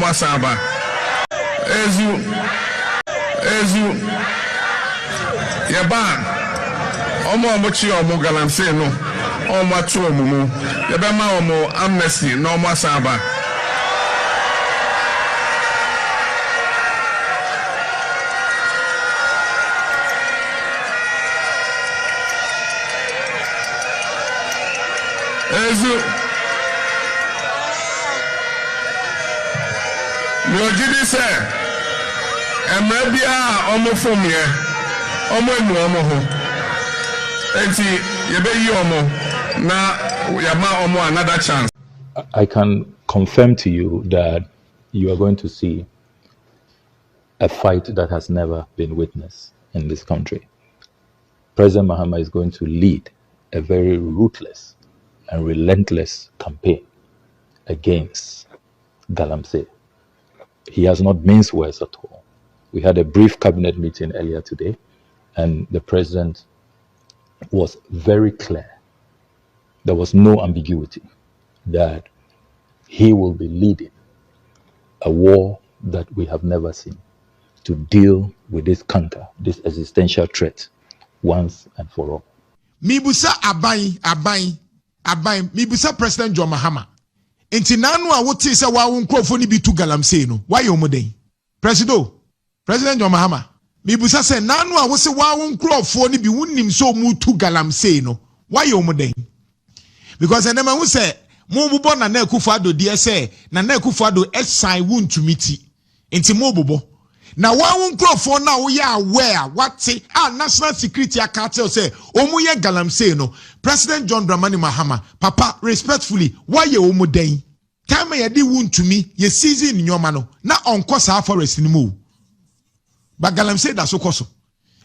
almost saba. Ezu Yaban. Omo mochi omo galamse no. Omo atu omo. Yabema omo amnesty no almost saba. Yojidi say, Emrebia omo from here, omo enu omo ho. Enti yebe yi omo na yama omo another chance. I can confirm to you that you are going to see a fight that has never been witnessed in this country. President Mahama is going to lead a very ruthless and relentless campaign against Galamsey. He has not minced words at all. We had a brief cabinet meeting earlier today, and the president was very clear. There was no ambiguity that he will be leading a war that we have never seen to deal with this canker, this existential threat, once and for all. Mibusa abai. Mibusa President John Mahama. Enti nanu a wote se wa nkrofo ni bi tu galamsey no. Why you modern? President John Mahama. Mibusa se nanu a wo se wa nkrofo ni bi wunnim so mu tu galamsey no. Why you modern? Because enema hu se mo bubo na Akufo-Addo die se na Akufo-Addo esai wuntumiti. Enti mo bubo. Na wa nkrofo na wo ya aware wate national security akatel say omu ye galamsey no. President John Dramani Mahama, Papa, respectfully, why you omudain? Kama ya di wuntumi ye season in your mano. Na onko sa forest ni mu. But galamsey da so koso.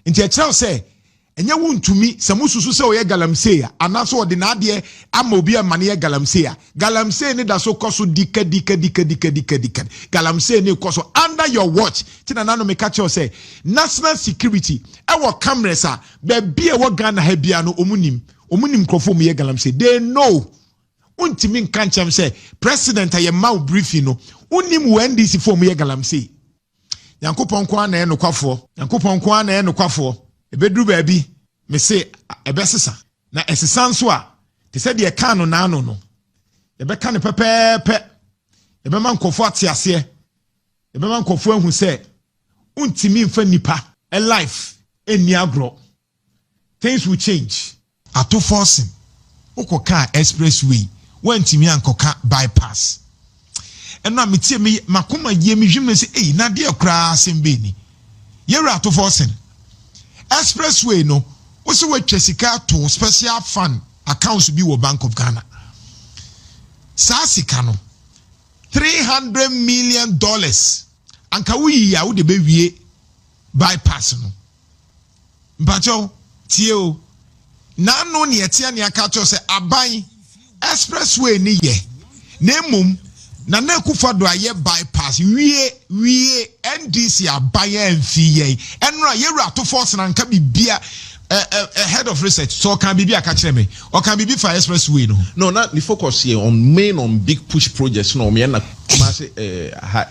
Nti e tell say enye wuntumi se mususu se oye galamsey ya anaso ode na ade ama obi amane ye galamsey ya. Galamsey ni da so koso dika. Galamsey ni koso under your watch. Tina nano me catch you say national security ewo cameras a be bia wo Ghana ha bia no omunim krofo mu ye galamsey. They know. Untimi nkanchem say president aye mau briefing no. Unim wo NDC for mu ye galamsey. Yankopon kwa na enokafo. Ebedru baabi me say ebesesa. Na esesa nso a te say de ka no na ano no. Ebeka ne pepepe. Ebema nkofo atiase. Ebema nkofo ahu say untimi mfa nipa a life eni agro. Things will change. Ato forcing. Okoka expressway. Wentimi ankoka bypass. Eno ametie me makoma ye me hweme say na de akra sembe ni. Yewra ato forcing. Expressway no. Osi we twesika to special fund accounts bi wo Bank of Ghana. Sasika no. $300 million. Anka wi ya wo de be wie bypass no. Mpacho tie o. Na no ne etia ne aka to se aban expressway ni ye. Na mum na Akufo-Addo aye bypass wie NDC aban amfi ye. Enra ye rato force na nka bibia head of research so can be aka kire me or can be for expressway no not the focus here on big push projects no me na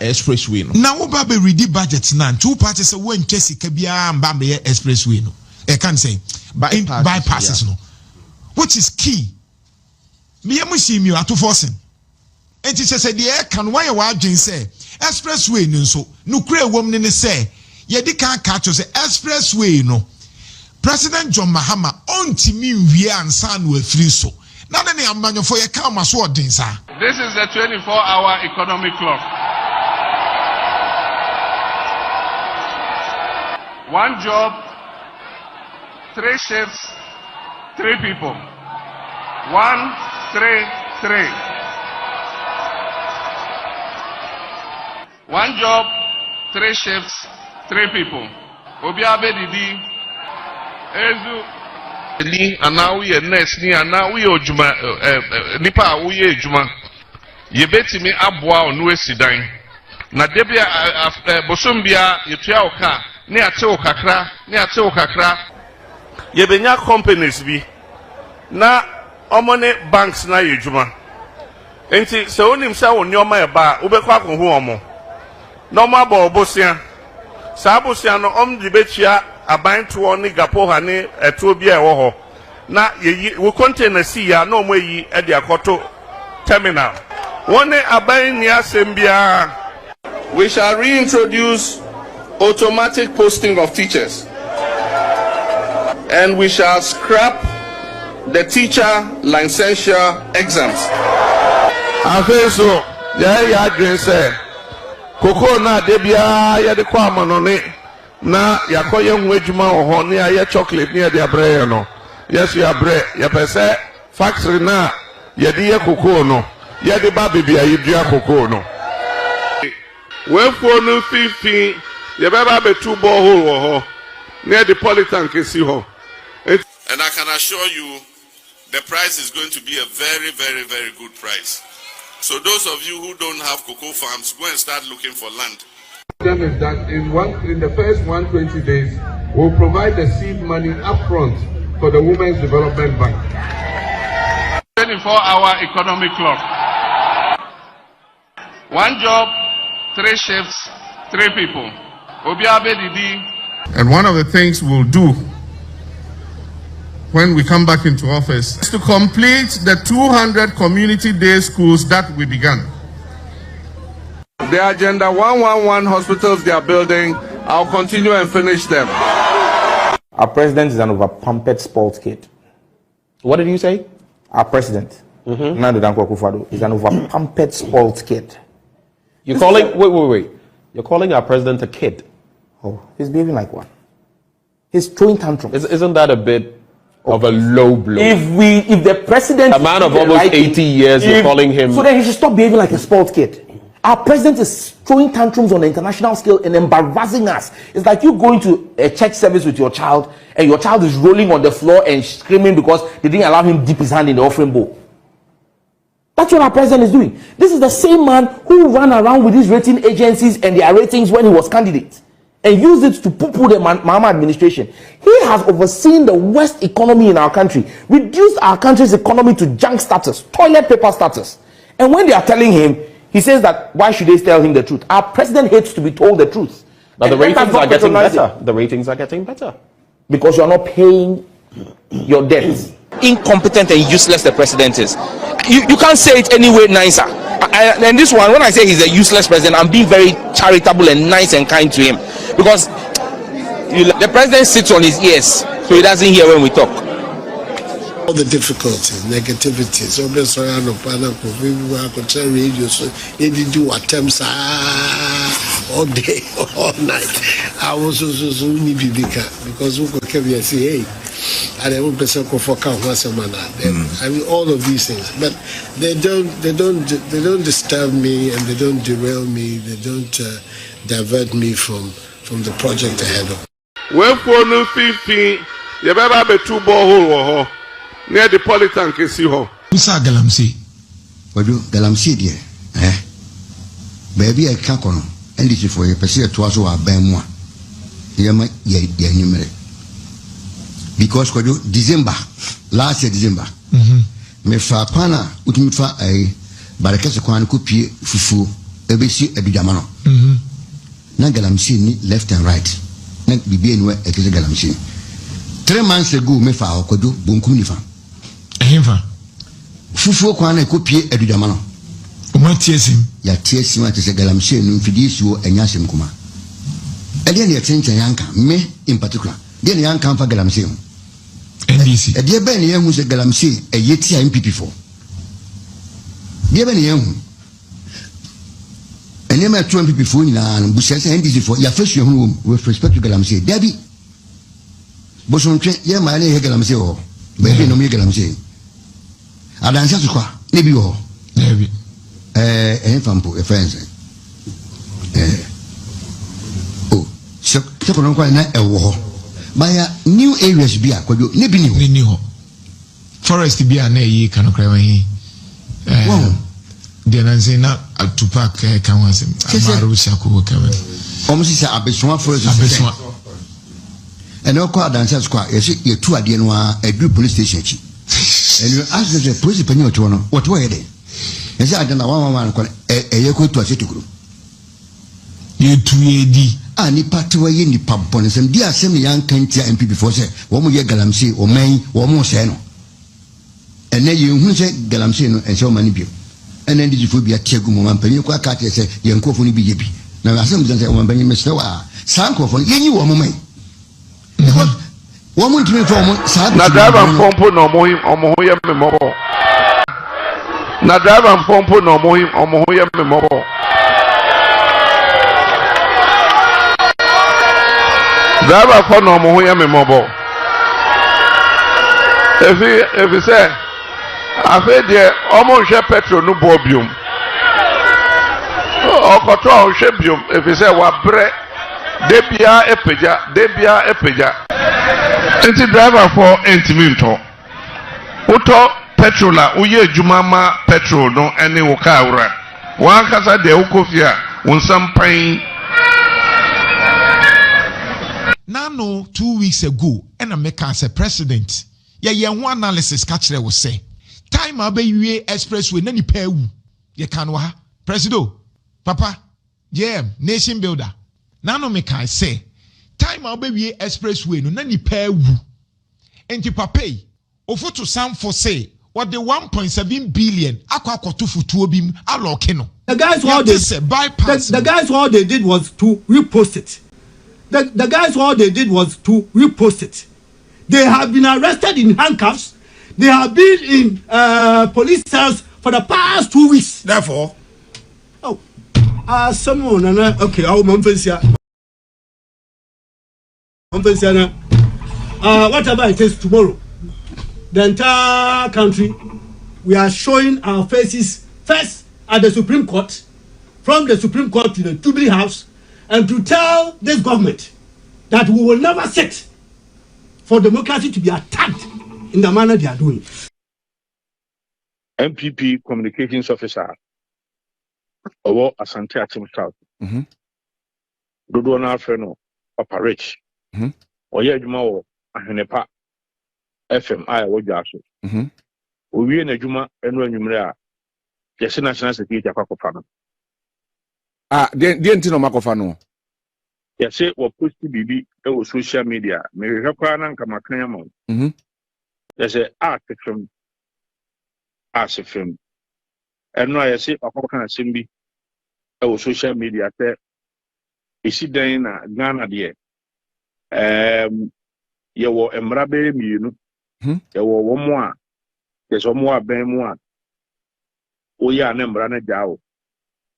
expressway no na wo ba be ready budget na two parties say when sika bia mba me expressway no e can say bypasses no which is key me amusi mi ato forcing enti say the can why wa adwen say expressway no so no kure wom ne say ye di kan ka to say expressway no President John Mahama ontimi wie ansa no afiri so na ne amanyofo ye ka maso odin sa. This is the 24-hour economic clock. One job, 3 shifts, 3 people. 1, 3, 3. One job, 3 shifts, 3 people. Obiabe didi. Ezu ni anawi nurse ni anawi ojuma nipa awi ejuma yebetimi aboa onu esidan na debia bosombia yetua oka ne ate okakra yebenya companies bi na omone banks na yejuma enti se onim se woni oma eba ubekwa ko hu omo normal bosia sabusia no di bechia aban to oni gapo ha ne eto bia ewo ho na we container si ya no moyi e de akoto terminal one aban ni asembia. We shall reintroduce automatic posting of teachers, and we shall scrap the teacher licensure exams. Afeso ya green say koko na debia ya de kwa manone na yakoye nwedwuma ho ne ya chocolate ne de abre no yes ya bre ya pese factory na ya de ya koko no ya de ba bibia yedua koko no we for no fifi ya beba be two borehole wo ho near the polytank si ho. And I can assure you the price is going to be a very, very, very good price. So those of you who don't have cocoa farms, go and start looking for land. Is that in the first 120 days, we'll provide the seed money upfront for the Women's Development Bank. 24-hour economic clock. 1 job, 3 shifts, 3 people. And one of the things we'll do when we come back into office is to complete the 200 community day schools that we began. The Agenda 111 hospitals they are building, I'll continue and finish them. Our president is an over-pumped sports kid. What did you say? Our president, Nando Dankwa Akufo-Addo, is an over-pumped sports kid. You're calling, wait. You're calling our president a kid. Oh, he's behaving like one. He's throwing tantrums. Isn't that a bit of a low blow? If the president, a man of almost 80 years, you're calling him. So then he should stop behaving like a sports kid. Our president is throwing tantrums on the international scale and embarrassing us. It's like you going to a church service with your child and your child is rolling on the floor and screaming because they didn't allow him dip his hand in the offering bowl. That's what our president is doing. This is the same man who ran around with his rating agencies and their ratings when he was candidate and used it to poo-poo the Mahama administration. He has overseen the worst economy in our country, reduced our country's economy to junk status, toilet paper status. And when they are telling him, he says that why should they tell him the truth? Our president hates to be told the truth. Now the ratings are getting better. The ratings are getting better. Because you are not paying your debts. Incompetent and useless the president is. You can't say it any way nicer. And this one, when I say he's a useless president, I'm being very charitable and nice and kind to him. Because the president sits on his ears, so he doesn't hear when we talk. All the difficulties, negativities, obviously, I know, I could tell radio, so they did do attempts all day, all night. I was also need because we could come here and say, hey, I don't for I mean, all of these things, but they don't disturb me and they don't derail me. They don't divert me from the project ahead of. When for no 15, you better be 2 borehole near the polytank is you. Who's a galamsey? What do galamsey dear? Baby, I can't on NDC for a person to also a bam one. Because December, last year December, me fa kwana utumi fa barakese kwana kupi fufu ebesi edudamano. Na galamsey ni left and right. Na bibi enwe ekese galamsey. 3 months ago me fa okodo bonkum ni fa. Ehimfa. Fufu kwana kupi edudamano. Oma tiesim. Ya tiesim atese galamsey no mfidi suo enyasem kuma. Ede ne yetenchen yanka me in particular. De ne yanka fa galamsey. NDC. Ede be ne yehu se galamsey eyeti a NPP for. De be ne yehu. Ene ma 2 NPP for nyina no busia se NDC for ya fasu yehu with respect to galamsey. Debi. Bosontwe ye ma ne he galamsey ho. Be bi no me galamsey. Adanse so kwa ne bi ho. Debi. Fampo e friends. So kono kwa na ewo ho. Baya new areas bi akwadwo ne bi ni ho. Forest bi a na yi kanokra wan hi. Wow. Dia nanse na atupak kan wasem. Amaru shako kamen. Omusi se abeswa forest. Abeswa. Eno kwa dancer squad ye tu ade no a edu police station chi. And you ask the police penny to no what were they? Yes, I don't know one kwa ye ko to asetu group. ye 2AD. Ani patwa ye ni pampon sem dia sem yan kantia NPP for say wo mo ye galamsey o man wo mo say no ene ye hu say galamsey no e say o mani bio ene NDC fo bia tiagu mo man pani ko aka te say ye nkofo ni bi ye bi na asem say o man pani mesre wa san nkofo ye nyi wo mo man wo mo ntimi fo mo sa na driver pompo no mo ho ye me mo na driver pompo no mo ho ye me mo driver for no mo ho ye me mo if you say afi de omo hwe petrol no bo biom okoto o hwe biom if you say wa bre debia epeja enti driver for entiminto uto petrol a uye adwuma ma petrol no ene wo ka awra wan kasa de ukofia wonsam pan Nano 2 weeks ago, and I make as a president. Yeah, one analysis catch there was say. Time abe expressway nani pewu. Ye kanwa. Presido, Papa, nation builder. Nano make I say. Time abe expressway no nani pewu. Enti pape. Ofo to some for say. What the 1.7 billion akwa kotufu tuobim alokeno. The guys all they said bypass. The guys all they did was to repost it. The guys, all they did was to repost it. They have been arrested in handcuffs. They have been in police cells for the past 2 weeks. Therefore, someone, okay, whatever it is tomorrow, the entire country, we are showing our faces first at the Supreme Court, from the Supreme Court to the Jubilee House, and to tell this government that we will never sit for democracy to be attacked in the manner they are doing. NPP communications officer, Owo Asante Achim South. Dodo na afeno Papa Rich. Oye adwuma wo Ahwenepa FM a wo dwaso. Owie na adwuma eno anwumre a yesi national security akwakofa no. Die ntino makofa no. Yesi wo post bibi e social media. Me hwekwa na nka makan yama. Yesi film. Eno yesi akwakofa na simbi e social media te isi dan na Ghana de ye wo emrabe mienu. Ye wo womo a yeso mo aben mu a oya na emra na jawo.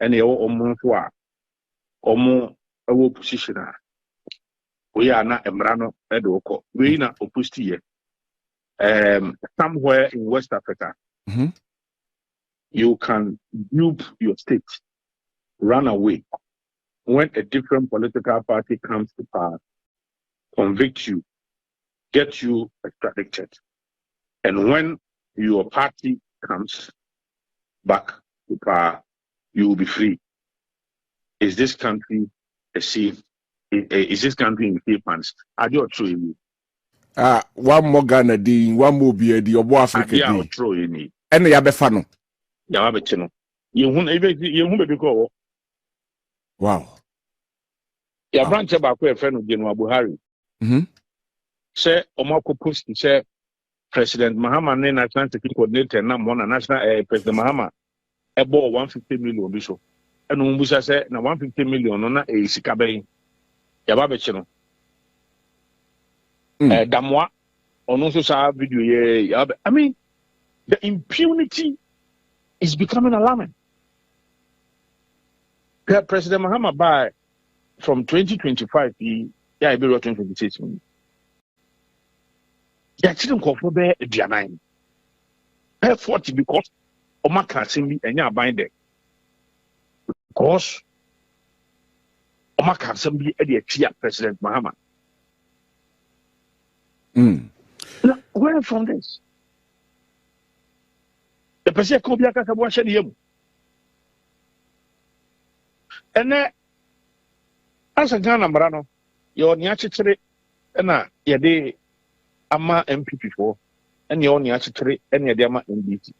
And you omo so a omo awo position a we are not emrano edoko we na opposite here somewhere in West Africa. You can dupe your state, run away when a different political party comes to power, convict you, get you extradited, and when your party comes back to power, you will be free. Is this country a safe? Is this country in safe hands? I do throw you. One more Ghana di, one more beer di, Obo Africa di. I throw you. And ya be fano. Ya be chino. You be go. Wow. Ya branch ba ko e friend of General Buhari. Say omako post say President Mahama ne national security coordinator na mo na national President Mahama ebo 150 million bi so. And umbusa say na 150 million no na sika ben. Ya ba be chino. Damwa ono so sa video ye. I mean, the impunity is becoming alarming. President Mahama by from 2025 yeah, be 2026. Yeah, children call for be dianan. Pay 40 because Oma can see me and ya bind it. Because Oma can see me at President Mahama. Now, where from this? The person could be a Kakabwasha Yem. And as a Ghana Brano, your Nyachitri and Yade Ama NPP for, and your Nyachitri and Yadama NDC.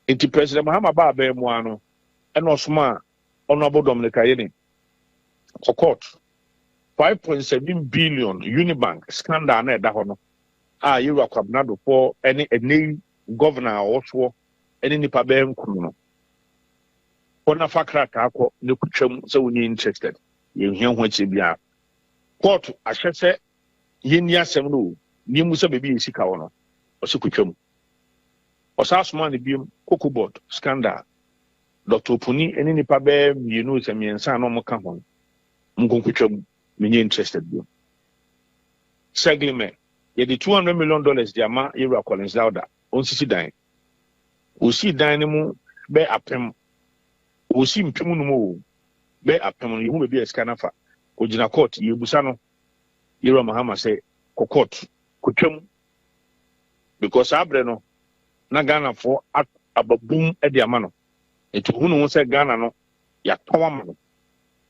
Into President Mahama Babe Moano, and Osma, Honorable Dominica Yeni. for court 5.7 billion Unibank scandal na da hono you are kwabnado for any governor also any nipa be nkunu no ona fakra ka akọ ne kutwam se woni interested ye hia ho achi bia court ahwese ye ni asem no ni mu se be bi esika wo no o se kutwam o sa asoma ne biem cocoa board scandal Dr. Puni any nipa be you know se miensa no mo ka ho mkonkutwam menye interested bia seglement ye the $200 million di ama Yura Collins Lauda on sisi dan o si dan ne mu be apem o si mpemu no mu be apem no hu be esika nafa o gina court ye busa no Yura Mahama say court kutwam because abre no na Ghana for ababum e di ama no etu hu no say Ghana no ya tawam no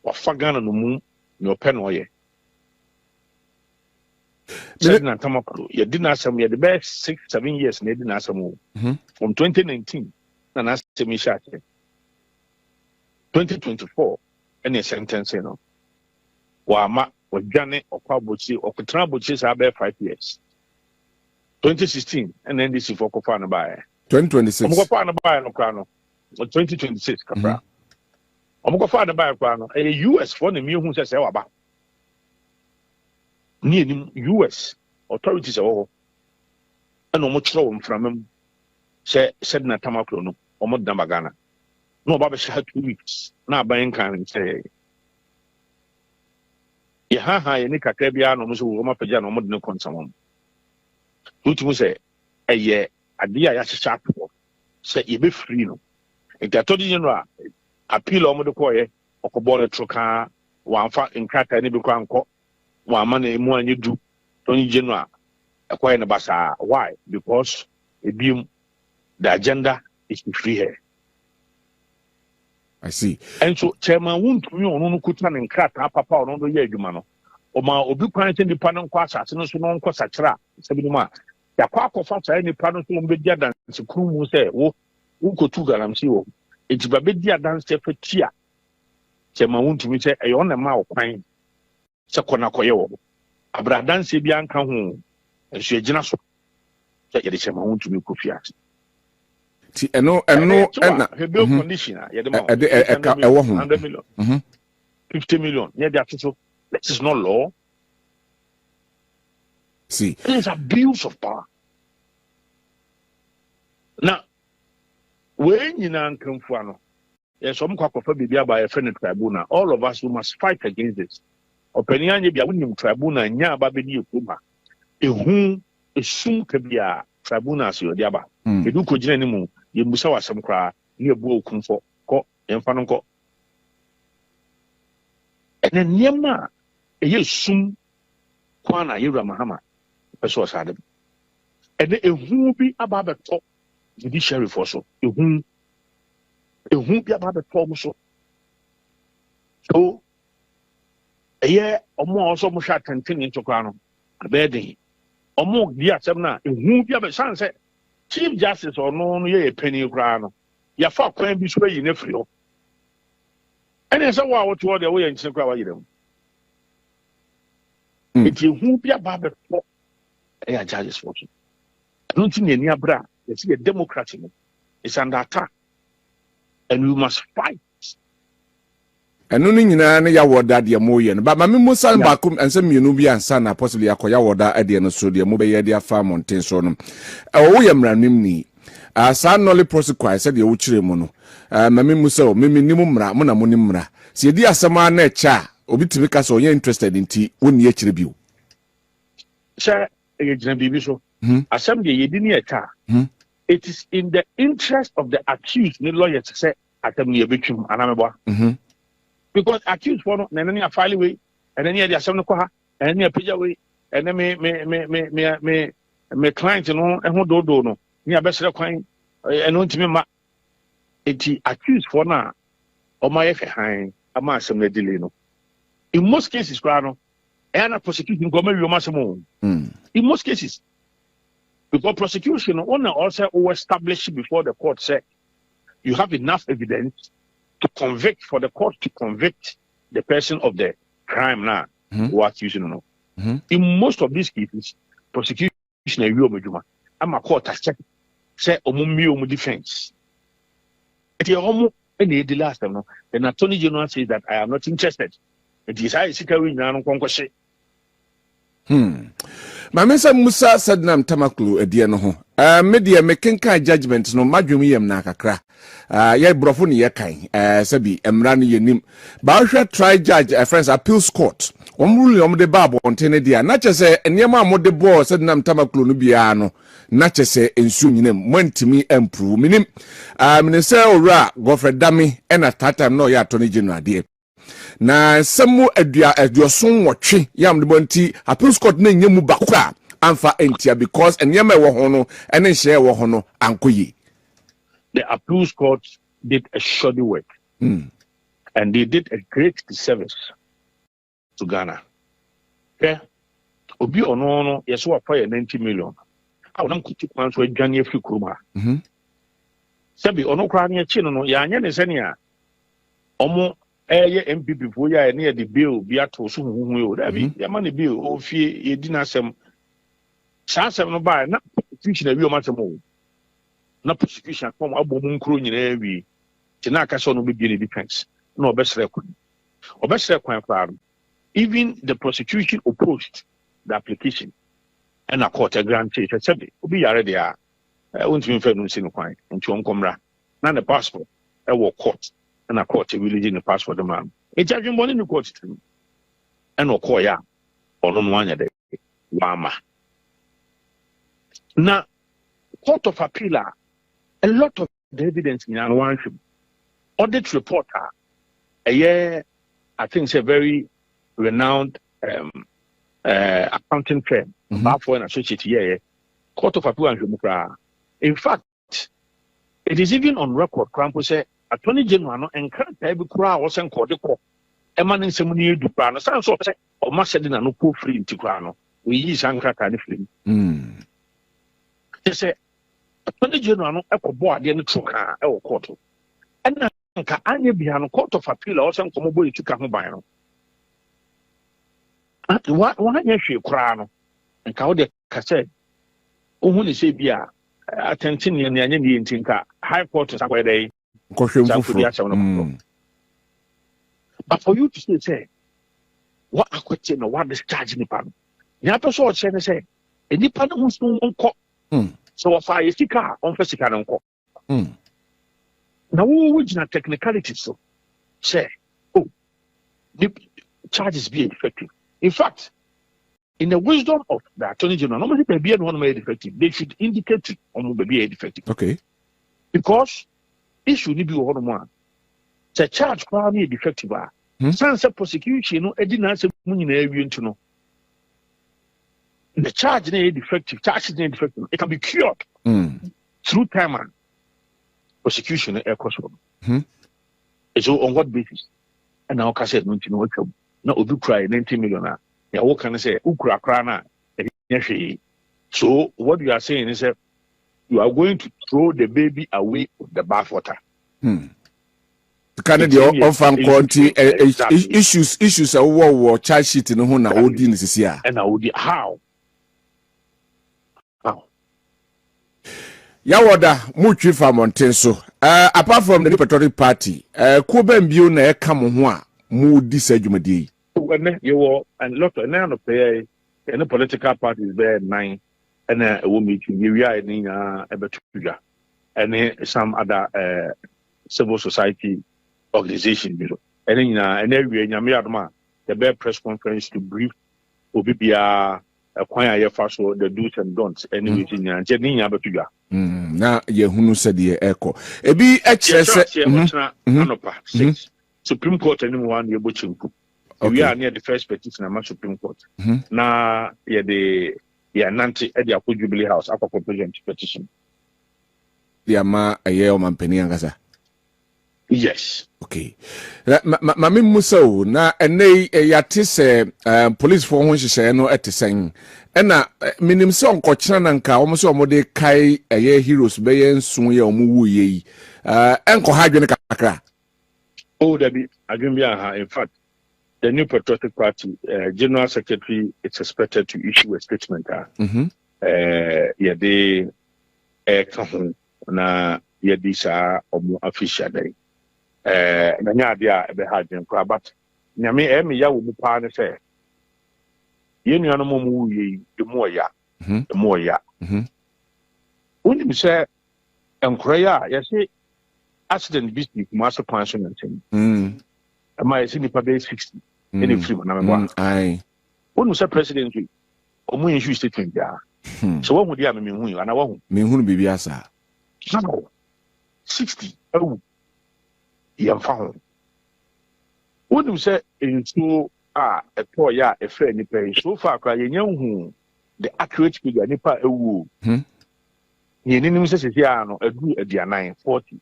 wa fa Ghana no mu no pe no ye Sedna Tamakro, you didn't ask me the best 6-7 years, and you didn't ask me from 2019, and asked me 2024, any sentence, you know. Wama, or Janet, or Kwabuchi, or Kutrabuchis are there 5 years. 2016, and NDC for Kofana Bay. 2026. Kofana Bay, no Crano, or 2026, Capra. Omokofana Bay, Crano, a US for the mu who says, about. Near US authorities are and almost slow from him. Said Natamakro, no, almost Damagana. No, Baba had 2 weeks. Now buying can say, Yaha, Nika Kebiano, Roma Pajano, Modern Consum. Utu say, a year, a dear as a sharp say, you be free. No, if they told you, appeal on the coy, or Cobora Troca, one fat in Cata, and Ibuquan. One money more you do, Tony General, acquiring a basa. Why? Because the agenda is to free her. I see. And so, Chairman, won't you on Kutan and Crat, Papa, or no Yagumano, or my Obuquan independent quasa, no so non quasatra, Sabinuma. The quack of us any panel to be dance, the crew will say, oh, who could to Galamsio. It's Babedia dance for Tia. Chairman, won't you say, I own a mouth pine. Sakona koyo abradan se bia nka ho enso agina so ya de chema ho tumi kofia ti eno na bill condition ya de ma ewo ho 100 million 50 million ya de atoso. This is not law. See, it is abuse of power. Now when you na nkamfu ano yes omkwa kofa bibia ba efene tribunal, all of us we must fight against this. Opinion bia wonim tribunal nya aba be ni ekuma ehu esum ka bia tribunal so yodi aba edu ko gina ni mu ye musa wasem kra ni ebu okunfo ko emfa no ko ene niema eye sum kwana Yura Mahama peso osade ene ehu bi aba be to judiciary for so ehu bi aba be to so so eye omo also mo hwa tantini ntokwa no abedi omo di asem na ehu bia be san se chief justice ono no ye penny kra no ya fa kwan bi so yi na firi ho ene se wa woto de wo ye nkyene kra wa yirem eti ehu bia ba be to ya judges for so don't think any abra you see a democracy is under attack and we must fight. Enu ni nyina ne ya woda de mo ye no ba ma me musa ba kom ense mienu bi ansa na possibly akoya woda ade no so de mo be ye de afa mountain so no wo ye mranim ni asa nole prosecute said ye wo kire mu no ma me musa o me nimu mra mo na mo ni mra se ye di asema na echa obi timi ka so ye interested nti woni ye kire biu sha ye jina bibi so asem de ye di ni echa it is in the interest of the accused ni lawyer to say atem ye betwim anamebo because accused for no nene a file way and then the assembly ko ha and then page way and then me client no e ho do no ni abesere kwan e no ntimi ma eti accused for na o ma ye han ama assembly delay no in most cases kwa no and prosecution go me ma semo in most cases because prosecution on also established before the court said you have enough evidence to convict, for the court to convict the person of the crime now was using. In most of these cases, prosecution I'm a court check say omu defense. The last time, the Attorney General says that I am not interested. It is I seek a win and conquest. Mamesa Musa said nam tamaklu ediano ho. Media mekenka judgment no madwumi yem na kakra. Ye brofo ne ye kan. Sabi emra ne yenim. Ba hwe try judge friends appeals court. Omruli omde babo ontene dia. Na chese enema amode bo said nam tamaklu no bia no. Na chese ensu nyinem mwantimi improve. Minim minese ora Godfrey Dami ena that time no ya Attorney General die. Na semu eduoson wotwe yam de bonti appeals court na nyemu bakura amfa entia because enyema wo ho no ene hye wo ho no ankoyi. The appeals court did a shoddy work and they did a great disservice to Ghana. Okay, obi ono no yeso wa pay 90 million. I won't kuti kwan so adwane afi kuruma. Sabi ono kra na chi no ya anya ne senia omo NPP for ya near the bill be at so hu that be ya man bill o fie ye di na asem no ba na prosecution awi o matemo na prosecution come abom nkro nyina awi ti na aka so no be bi defense na obesre kwan faaro. Even the prosecution opposed the application and a court granted it said obi yare dia won't be fair no sin kwan nti on komra na the passport e wo court and a court will in the passport the man. It's judging money in the court and no call ya or no one day. Wama. Now, court of appeal, a lot of the evidence in our one audit reporter, a year, I think it's a very renowned accounting firm, for an associate here, court of appeal and in fact, it is even on record, Crampo say, Attorney General no encourage every crowd was and called the court. Eman in some new Duprano, sounds so say, or must said in a no poor free in Tigrano. We use Ankara kind of free. They say, Attorney General no echo board the truck or court. And Anya behind a court of appeal or some combo to come by. One year she crown and cow the cassette. Oh, when you say, Bia, attention and the Indian high court is where they. But for you to say, what I question or what is charging the pan? The other sort say, any pan who's no one cop. So if I see car on physical cop. Now, which are technicalities so say, oh, the charges be effective. In fact, in the wisdom of the Attorney General, normally they be one made effective. They should indicate on be effective. Okay. Because issue ni bi wo no mo a charge kwa na defective sense prosecution no edina se mu nyina awie ntu no the charge na defective it can be cured through time and prosecution e cost so on what basis and now ka say no nti no atwa na obi cry 90 million ya wo kan say ukura kra na e so what you are saying is that you are going to throw the baby away with the bathwater. Can the offer quality issues a war charge sheet in Hona Odin is here? And how? Yawoda Muchi Famontenso. Apart from the Repertory Party, Kuben Biu na come on mood this edumadi. When you were and lot of none of the political parties there 9. And a woman we are in Ebetuga and some other civil society organization. And then every Yamiadma, the bear press conference to brief Obibia acquire first the do's and don'ts and everything and Jenny Abetuga. Now Yehunu said the echo. Ebi H 6 Supreme Court anyone you're butching. We are near the first petition at Supreme Court. Now, Nanti at the Jubilee House, upper comprehensive petition. The Ama a year man penny angasa. Yes. Okay. Mami Muso na ene yatis police for one she say no at saying. Ena minim song kochana nanka almost omode kai a year heroes beyen sunye omu ye. Enko hajwe kakra. Oh, that be in fact, the New Patriotic Party General Secretary is expected to issue a statement. Yeah, they na yedisa omo official day. Na nya dia ebe ha den kwa but nyame me ya wo mu pa ne se ye nuano mo mu yi de mo ya de mo ya unim se enkraya ya se accident business master pension and thing am I see nipa be 60 any free na me bo ai unim se president omo issue statement ya so what would you have me hu ana wo me hu bibi asa no 60 oh yamfa ho wonu say enso a eto ya efe ni pe so far kwa yenya hu the accurate figure nipa ewu ye ninim se se ya no adu aduanan 40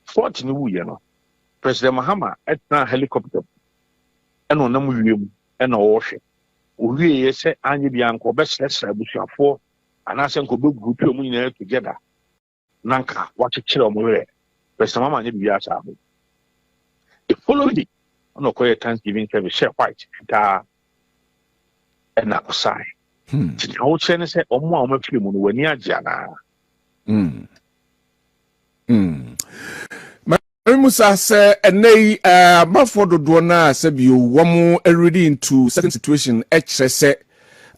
40 ni wu ye no President Mahama etna helicopter eno nam wiem eno wo hwe owie ye se anye bia nko be sesra busuafo anase nko be group omu nyina together nanka wakekere omure President Mahama anye bia sa ho the following day no koye Thanksgiving service share white da na osai ti ho chene se omo a omo firi mu no wani agya na Musa say enei mafodo do na say bi wo already into certain situation say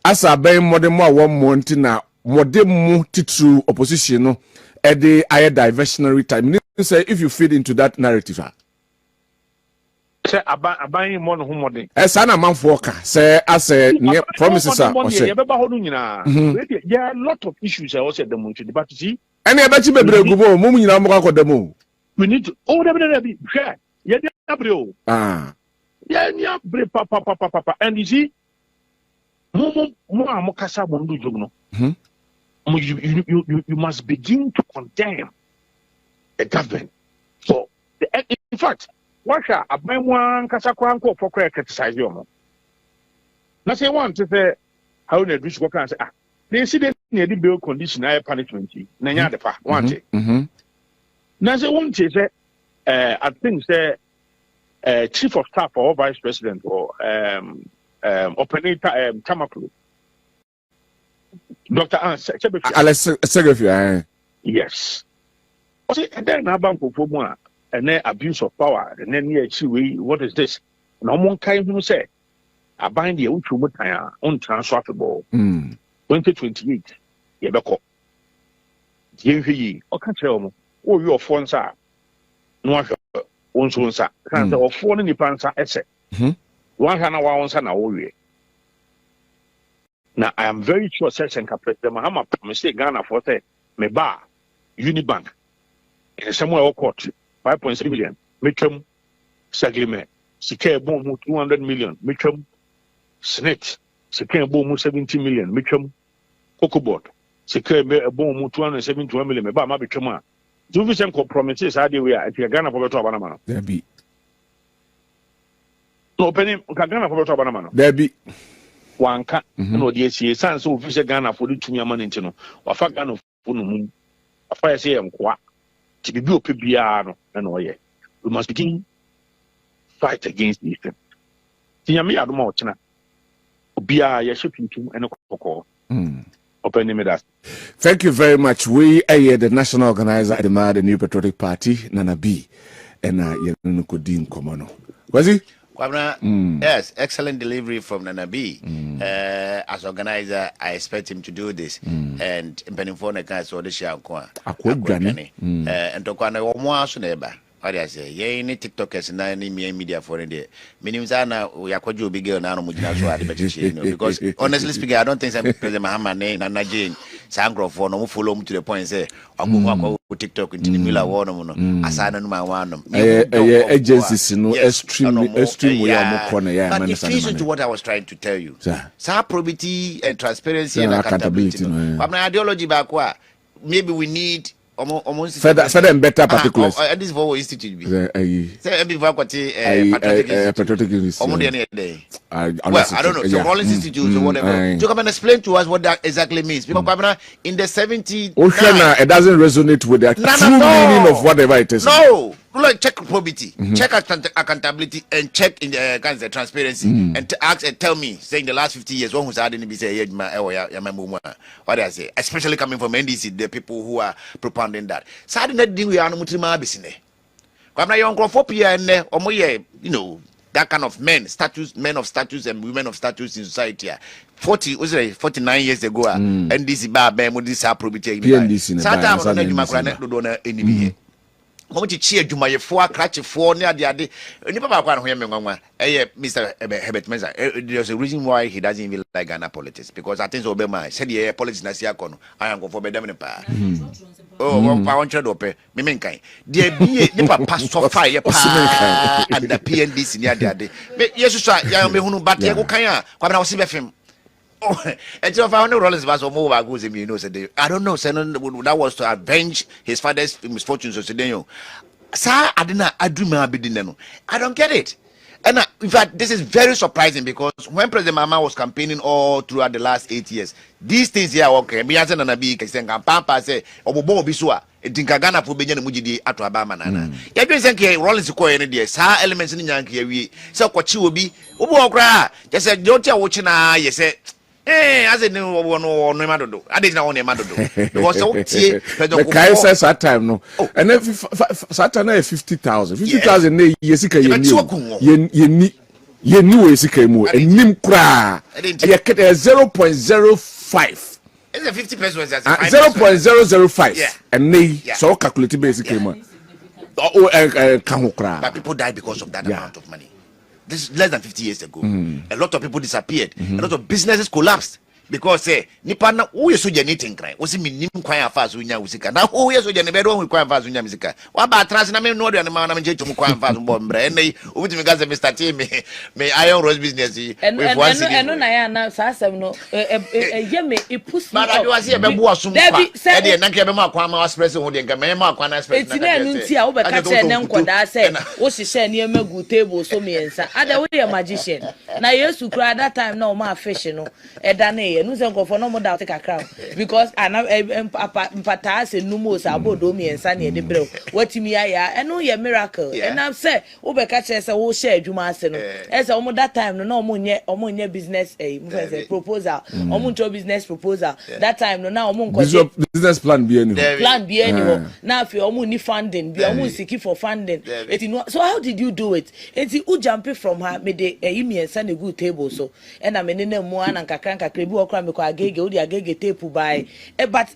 asa ben modem a wo mo ntina modem titru opposition no e dey aye diversionary time say if you feed into that narrative say aban mo no ho modem sana manfo ka say as promises are o say ye beba ho no nyina there are a lot of issues I also dem to but see ene e ba chi bebre gubo mo nyina mo ka kodem we need to be share yeah bro yeah papa and you see mo amokasa mo ndu jom no you must begin to condemn the government so in fact what abemwan kasa kwanko for criticize you na say one to say how na do what can say the incident near the bail condition high punishment na nya de fa want now, say one say, I think say, chief of staff or vice president or opening Tamaklu, Dr. Secretary. Yes. And then about for and then abuse of power, and then what is this? No one kind who say, I bind the Uchumutaya untransferable 2028. Yebeko. Ye, or can't tell me. Oh, your phone, sir. No, one soon, sir. Can't or phone in the pansa essay. 101 son, away. Now, I am very sure, says and President Mahama mistake Ghana for say, me bar, Unibank, and somewhere or court, 5.6 billion, Mitchum, Saglime, Sike Boom, 200 million, Mitchum, Snitch, Sike Boom, 70 million, Mitchum, Cocobot, Sike Boom, 271 million, me bar, my Mitchuma. Do we send compromises? How do we are? If you're Ghana for better banana, there be no penny. Ghana for better banana, there be one cat. No, the SCA so official Ghana for the 2 year man into no. Or fuck Ghana for no moon. A fire say I'm quite to be built PBR and all yet. We must begin fight against these things. Tiami Admochina Bia Yashipin and a call. Thank you very much. We are the national organizer at the New Patriotic Party, Nana B, and Yenukudin Komono. Was he? Yes, excellent delivery from Nana B. As organizer, I expect him to do this. And Benifone can so the show. And to Kwana Omo neighbor. What I say, ye any TikTokers and any media for India. Minimzana, we are quite big girl now, because honestly speaking, I don't think President Mahama name Nana Jane Sangro for no follow to the point say, I'm going to TikTok into the Miller Warner, as I don't know one. Agencies, no extreme way. But in addition to what I was trying to tell you, so probity and transparency and accountability. But my ideology back where maybe we need almost further and better particulars. At this Volvo Institute. Say every patriotic well, I don't know. So Rollins Institute or whatever. To come and explain to us what that exactly means. Because in the 70s, it doesn't resonate with the true meaning of whatever it is. No. Like check probity, check accountability, and check in the transparency, and ask and tell me, saying the last 50 years, one who's had any say, what I say, especially coming from NDC, the people who are propounding that. So I didn't think we are not busine. Come now, young for PN, or you know, that kind of men of status, and women of status in society. 49 years ago, NDC bar, Bemodisa probity, NDC, Satan, How much cheer do my 4 cratchy 4 near the other? Mr. Herbert Meza. There's a reason why he doesn't even like Ghana politics because I think Obama said, yeah, politics Nasiakon. I am going for Bedam. Oh, I want to open. Mimenkai. There be a pastor fire and the PNDC near the other. Yes, sir, Yamahunu, but Yakaya, when I was in him. Oh, and so if I know Rollins was more about goes you know, said I don't know, that was to avenge his father's misfortunes or Sudan. Sir, I didn't I don't get it. And in fact, this is very surprising because when President Mahama was campaigning all throughout the last 8 years, these things here okay. Me as an anabi can Pampa say, Obobo Bisua, Tinkagana for Benjamin Mujidi at Abama Nana. You don't think Rollins ko any day, sir, elements in Yankee, so what you will be, Obokra, just said, don't you watching? You said, as a new one or no matter do. I didn't know any matter do. Because the guy says that time no. And then Saturday 50,000. 50,000 yesika ye knew yesika mu and nim kra. You get 0.05. It's a 50 pesos 0.005. And they so calculated basically mu. But people die because of that amount of money. This is less than 50 years ago. A lot of people disappeared. A lot of businesses collapsed because nipa na who is so anything cry. Was it nim kwaya fast unya usika. Now who is so jani bedo kwaya fast unya musika. Wa ba trans na me no de na me jetu kwaya fast bombre. And they ubiti me gaza Mr. T me iron rose business with one city. And no ya na sa asem no ye me e push me. But I was here be bo asum kwa. E de na ke be ma kwa ma express ho de nka me ma kwa na express na. Eti na nu ntia wo be ka che ne nkoda se wo hihye ne emagu table so me ensa. Ada wo de magician. Na Yesu kra that time na o ma fish no. Eda na no say go for no more doubt take a crown because mpata say no more sabodo me ensa na de brew watimi aya eno ye miracle and I say wo be ka che say wo share adwuma ase no e say omo that time no na omo nye business proposal omo nto business proposal that time no na omo nko business plan be any na afi omo ni funding be omo seek for funding so how did you do it eti u jump from her me de yimi ensa na good table so and I me na mu ana nkakra bi okra me ko agege odi agege tape by but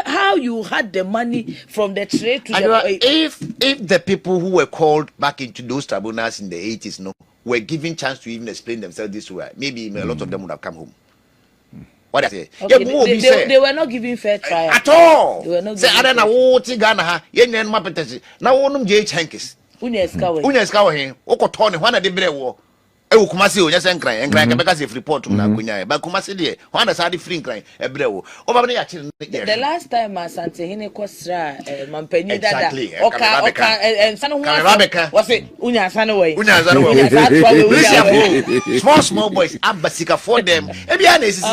how you had the money from the trade to the if the people who were called back into those tribunals in the 80s were given chance to even explain themselves this way, maybe a lot of them would have come home. What I say? Okay, they were not giving fair trial at all. They were not. Say I don't know what Ghana ha. Yen mapetesi. Na wonum je chankis. Unya eskawe he. Okotone hwana de brewo. Kumasi o nyase nkran ka beka se report na kunya ba kumasi de hwana sa de free nkran ebrewo o ba ne ya chire the last time Asante hine kosra mampanyi dada oka ensano ho was say unya sane we small boys abasika for them e bia na esisi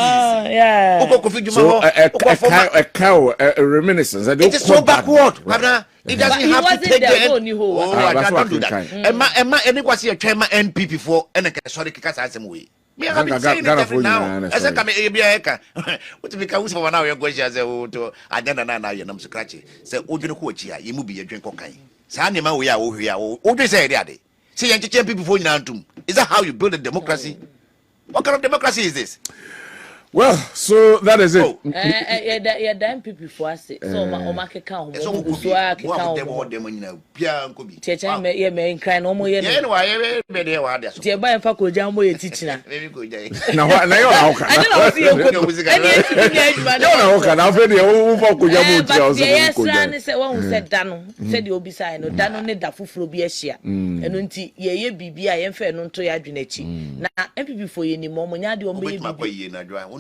yeah ukokofi djuma ho reminiscence it's so backward brother. It doesn't have to take the I don't do that. Emma, any was here, Chema NPP for and sorry, because I am way. Me have been saying it now. As I come a what to become for 1 hour, you're going to I don't know, you're not scratchy. So, Udin Coachia, you move be a drink cocaine. Sanima, we are over here. What do you say, Daddy? See, and people before you now. Is that how you build a democracy? What kind of democracy is this? Well, so that is it. Yeah, damn people for us. So, my account, so I can count them in a piano. Teacher, me crying no more. Yeah, no, I dear by Faco Jambo teaching. Maybe good day. Now, I don't know if you said one who said Dano, said you'll be signed, Dano need that fool be a share. And until ye be I am fair non to Yadrinechi. Now, MP for you any more, when you want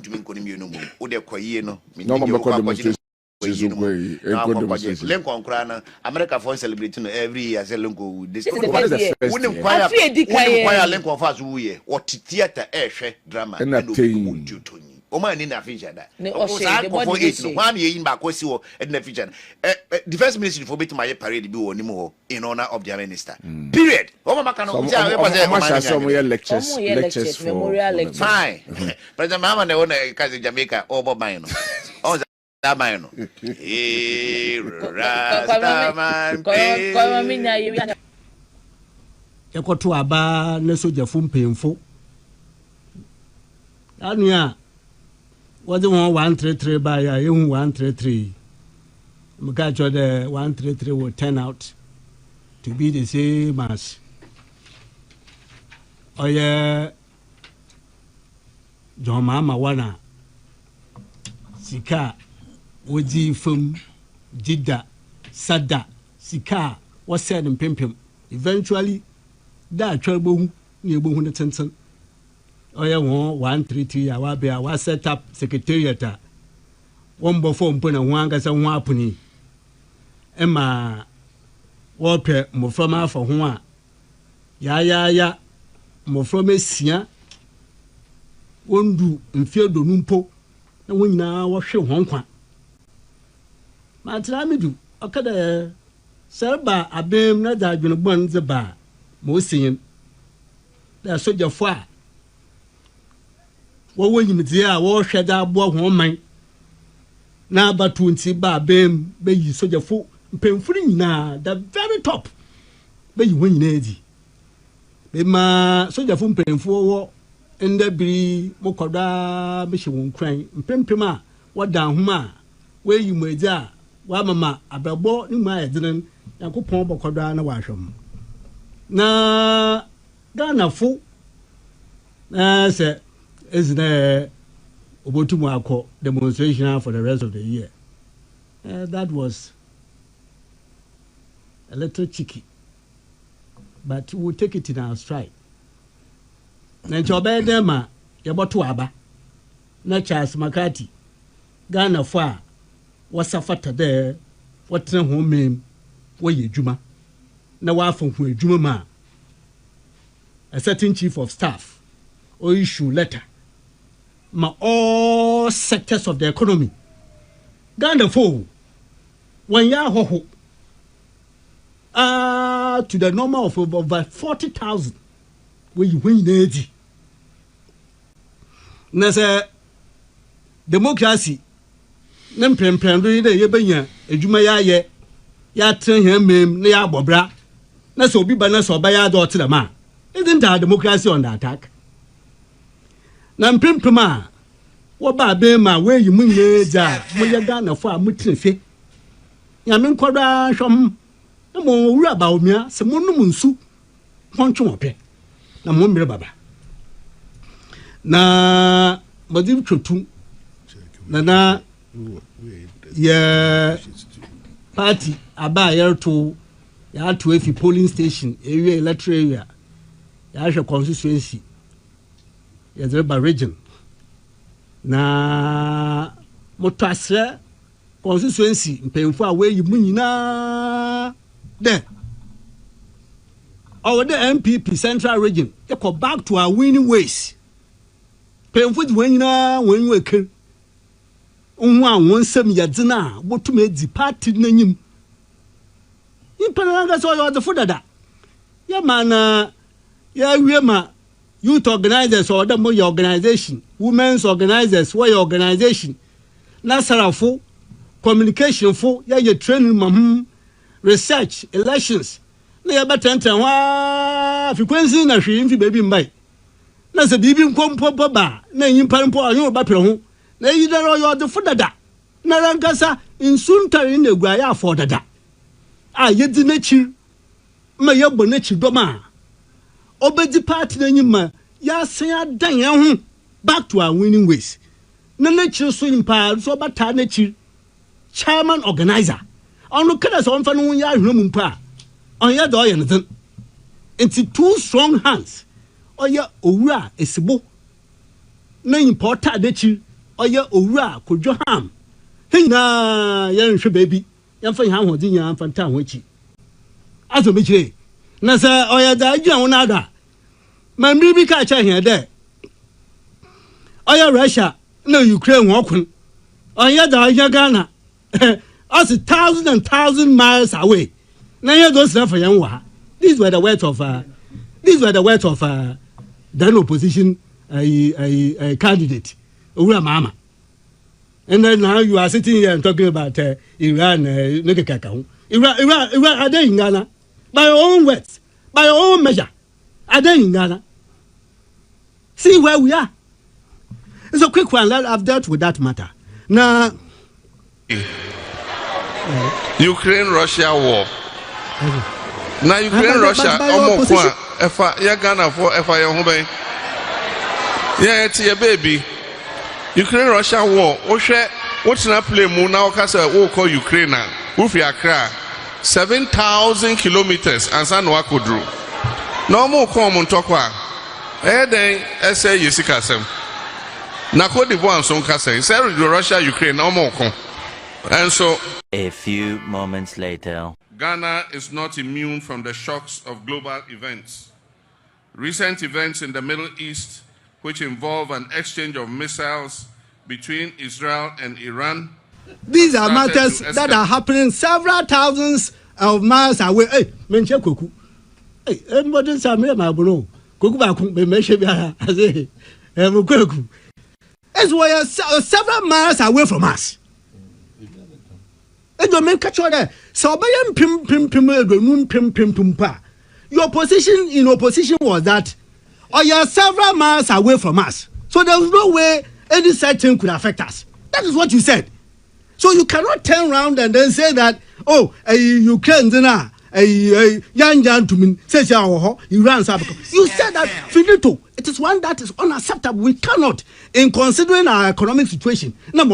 to make no more. Ode kwaye no. No Lincoln Crana, America for celebrating every year as a Lincoln. This wouldn't quite Lincoln fast we or theater air drama and Oman in a feature that. Ne Of course, I go for 8. 1 year in back was you in the feature. The first ministry for bit my parade be on more in honor of their minister. Period. Lectures, memorial lectures. Fine. President Mahama ne one kazi Jamaica over mine. On that mine. Yakoto aba ne sojafu mpemfo anua wadi 133 by ya ehu 133 mka cho the 133 will turn out to be the same as oye John Mahama wana sika wodi fam jida sada sika wase mpempem eventually da twelbo ni ebohu ne tenten oya 133 ya wa be wa set up secretariat a wombo form pona ho angasa ho apuni ema wo pe moframa afo ho a ya moframa sia wondu mfiedo numpo na wonyina wo hwe ho nkwa ma tra medu akada serba abem na da adwene bon ze ba mo sin da soja fo a wo wonyimdie a wo hwe da abo ho man na abatu nti ba abem be yi soja fo mpemfuri nyina the very top be yi wonyina edi be ma soja fo mpemfo wo ndabiri mokoda be hye won kran mpempem a wada homa we yi moja wa mama ababo ni ma yedinen yakopon bokoda na wa hwem na Ghana fo na se isn't obotumu demonstration for the rest of the year. That was a little cheeky, but we'll take it in our stride. Na chobe dema yabotu aba na Charles Makati Ghana fo a wasafata there watena ho mem wo yedwuma na wafo ho edwuma ma a certain chief of staff or issue letter ma all sectors of the economy Ghana fo when ya ho to the number of over 40,000 where you win edi na say democracy na mpempem do ide ye benya edwuma ya tren hia mem na ya bobra na so obi ba na so ba ya do tere ma isn't our democracy under attack na mpempem a wo ba be ma we yi munye ja mo ye Ghana fo a mutrefe ya me nkoda hwom na mo wura ba omia se mo num nsu hontwe ope na mo mmere baba na modi twotu na ya party aba yerto ya to efi polling station area electoral area ya hwe constituency ya Rajab region na motasre constituency mpemfo a we yi munyina de our the NPP central region they go back to our winning ways mpemfo di wanyina wanwe ke unwa wonsam yadzina botum edi party nanyim impelanga so yo the fudada ya mana ya wiema youth organizers or the more organization women's organizers why organization nasarafo communication fo ya ye training mahum research elections na ya batanta wa frequency na hwe mfi baby mbai na se bibi nkompo ba na yimpa mpo anyo ba pre ho na yidaro yo de fudada na rankasa insuntari na gua ya afọ dada a yedi nachi ma yebo nachi doma obedi party na nyima ya sen adan ya ho back to our winning ways na nachi so impa so bata nachi chairman organizer onu kada so mfa no ya hwemu mpa on ya do ye nten into two strong hands oya owura esibo na importa nachi oya owura kodwo ham hina ya nhwe baby ya mfa ha hodin ya mfa nta ho chi azo mechire na sa oya da agya wona da ma mbi bi ka cha hia de oya Russia no Ukraine walking. On yada Ghana. Us 1,000 and 1,000 miles away. Now you go for Yanwa. These were the words of then opposition a candidate, Ura Mama. And then now you are sitting here and talking about Iran, Iran are they in Ghana? By your own words, by your own measure, are they in Ghana? See where we are. It's a quick one. I've dealt with that matter. Now, Ukraine-Russia war. Now Ukraine-Russia, Ghana for it's your baby. Ukraine-Russia war. What's not play more now? Cause we call Ukraine. We are 7,000 kilometers and San Wakudru. No more come on talk. Then say Yesika sem. Na Cote d'Ivoire son kase. Say Russia, Ukraine no more come. And so a few moments later, Ghana is not immune from the shocks of global events. Recent events in the Middle East, which involve an exchange of missiles between Israel and Iran. These are matters that are happening several thousands of miles away. Hey, mention Kuku. Hey, everybody say me my bro. Kuku ba kun me mention bia. I say, Kuku. It's why several miles away from us. And you make catch there. So your position in opposition was that you are several miles away from us. So there was no way any such thing could affect us. That is what you said. So you cannot turn around and then say that, oh, Ukraine, young gentleman says Iran. You said that finito. It is one that is unacceptable. We cannot, in considering our economic situation. That's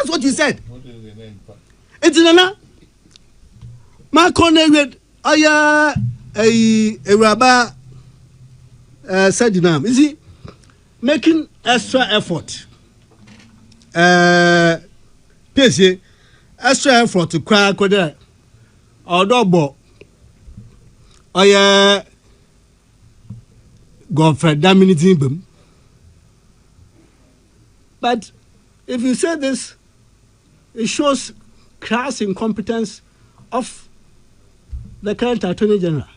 what you said. It's in a my corner. A rabbi said, is he making extra effort? PC extra effort to crack with that or double. Godfrey dominating them. But if you say this, it shows crass incompetence of the current Attorney General.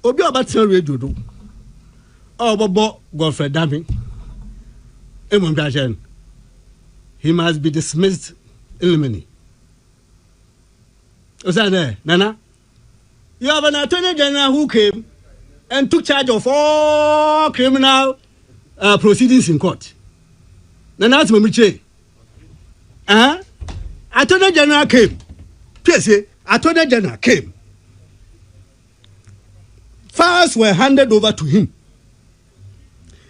Obi Abatia radio do. Oh, Bobo Godfrey Daming. He must be dismissed in limine. What's that there, Nana? You have an Attorney General who came and took charge of all criminal proceedings in court. Nana, that's Mamiche. Attorney General came. PSA, Attorney General came. Files were handed over to him.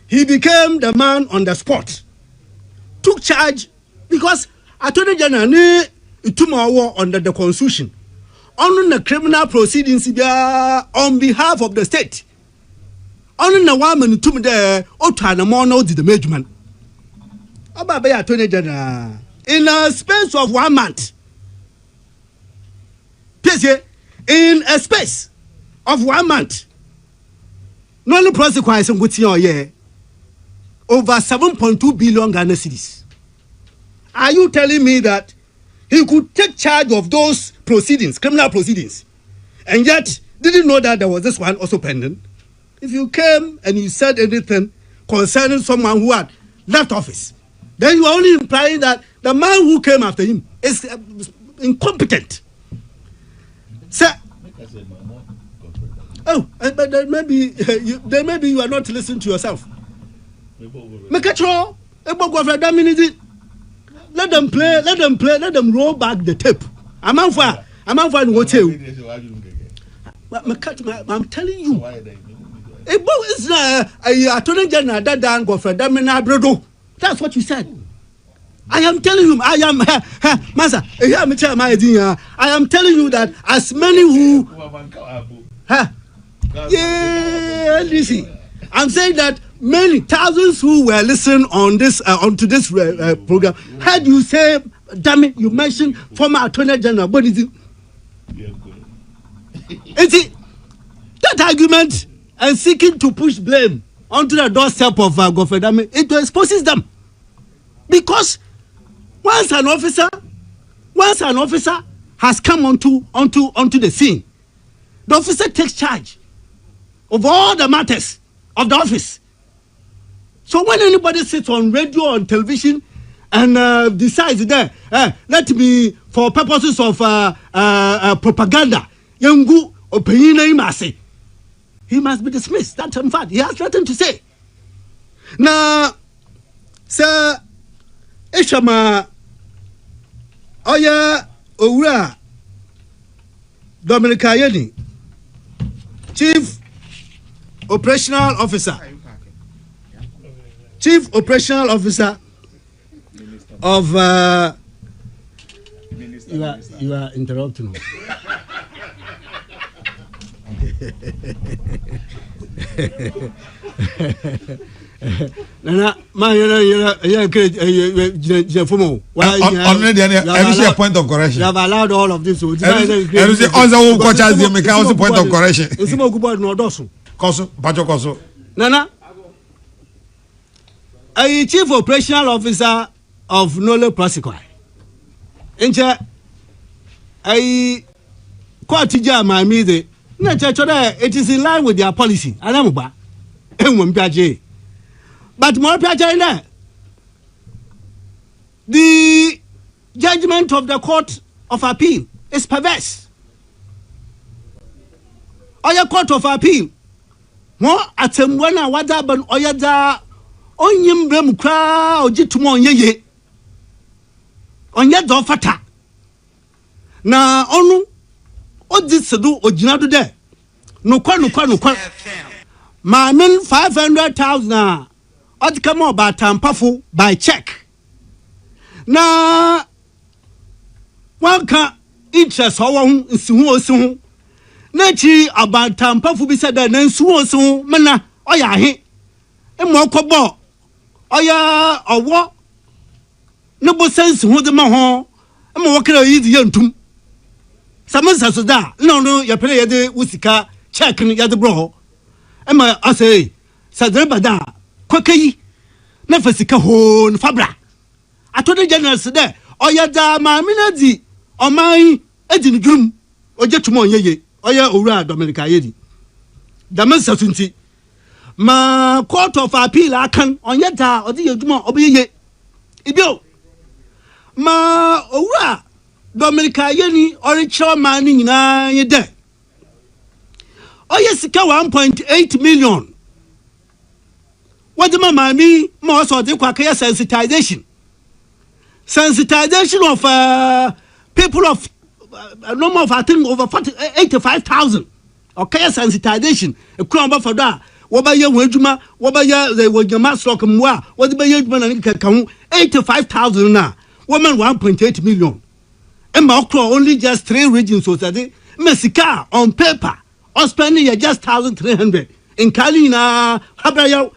He became the man on the spot. Took charge because Attorney General knew tomorrow under the Constitution. On the criminal proceedings on behalf of the state. On the woman to me there, Otana Mono did the management. About Attorney General in a space of 1 month. In a space of 1 month. No only prosecution with your year. Over 7.2 billion Ghana cedis. Are you telling me that he could take charge of those proceedings, criminal proceedings, and yet didn't know that there was this one also pending? If you came and you said anything concerning someone who had left office, then you are only implying that the man who came after him is incompetent. Sir, but then maybe you are not listening to yourself. Make a show. Let them play. Let them roll back the tape. I'm fine. What you? I'm telling you. It's Attorney General that Dan go for Brodo. That's what you said. I am telling you. I am Master. I am telling you that as many who NDC. I'm saying that many thousands who were listening on this onto this program heard you say, damn it, you mentioned former Attorney General. What is it? Is it that argument and seeking to push blame onto the doorstep of Gofredame, it exposes them. Because once an officer has come onto the scene, the officer takes charge of all the matters of the office. So when anybody sits on radio or television and decides that let me, for purposes of propaganda, Yangu opinion, he must be dismissed. That's in fact, he has nothing to say. Now, sir, Ishama, Oya Ura Dominica Yeni, Chief Operational Officer of you are interrupting me. Nana, man, you a point of correction. You have allowed all of this. Point of correction. Nana, a chief operational officer of Nole Prosequi. Inche, a Quatija, my mide. It is in line with their policy. But more the judgment of the Court of Appeal is perverse. Oya Court of Appeal, more at a mwana wadaban oyada onyim brem kra ojitumo yeye onye do fata na onu odisedu ojinadu de nukwa ma min 500,000 come about tampafu by check na one can interest how nsuhu na chi about tampafu bi said na nsuhu mana oya he mo kobo oya owo no bo sense hu de ma ho mo wokra yi di yantum samansa so da no ya pele ye de wusika check ni ya de bro ema ase sadre bada kwakayi na fasika ho n fabra atode general se de oya da ma minadi oman edi ndrum ojetumo yeye oya owura Dominica yedi da mansa sunti ma Court of Appeal akan onye da odi yeduma obiyeye ibio ma owura Dominica yeni oricho man ni nyina ye de oya sika 1.8 million. What the mammy most of the quacker sensitization of people of number of I think over 85,000. Okay, sensitization a crumb for that. What by your wajuma, what by your mass rock and what by your man and 85,000 now. Woman 1.8 million. And Mokro only just 3 regions society. Messica on paper or spending just 1,300 in Kalina Habraya.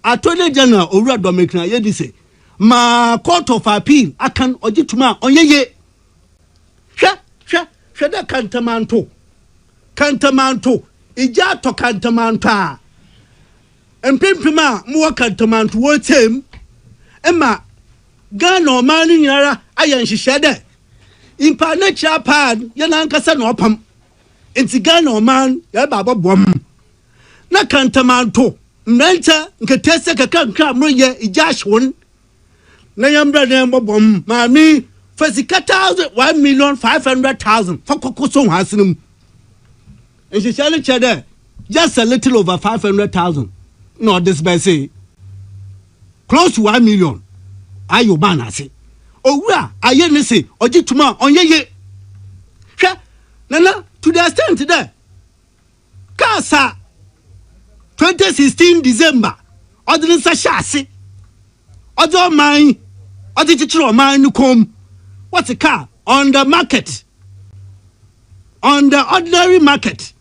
Attorney General Owura Dominica Yedi say, ma Court of Appeal akan ojituma onyeye. Hwe da kantamanto ija to kantamanta empempema mo kantamanto wo tem ema Ghana o man nyara ayan hihye impa nature pad yana nkasa na opam enti Ghana o man ya ba bobom na kantamanto Mrenta nketese kaka mroye ijashwon na yambra na mbobom mami fasikata 1,500,000 fakokoso hasinum enshishale chede just a little over 500,000 no this by say close to 1 million ayo banase owura aye ne se ogituma onyeye hwe nana to the extent there kasa 2016 December, ordinary Sashasi, other mine, other teacher mine come. What's a car on the market? On the ordinary market,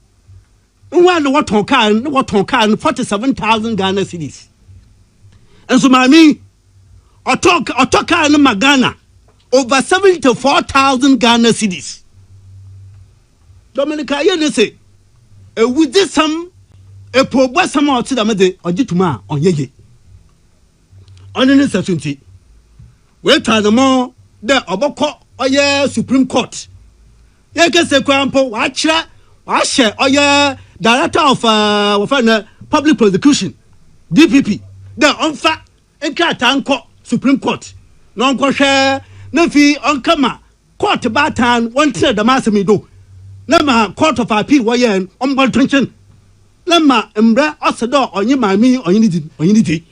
one what on can 47,000 Ghana cedis. And so, mammy, or talk in Magana over 74,000 Ghana cedis. Dominica, you say, with this some. epo bwa sama oti da mede ogituma onyeye onene sasunti we twa the mo de obokọ oye Supreme Court ye kese kwampo wa kira wa hye oye Director of Public Prosecution DPP de onfa enka tanko Supreme Court no onko hwe na fi onkama court batan wontre da masemi do na ma Court of Appeal wo ye ombol tension na ma mbra osedo onye mami onye di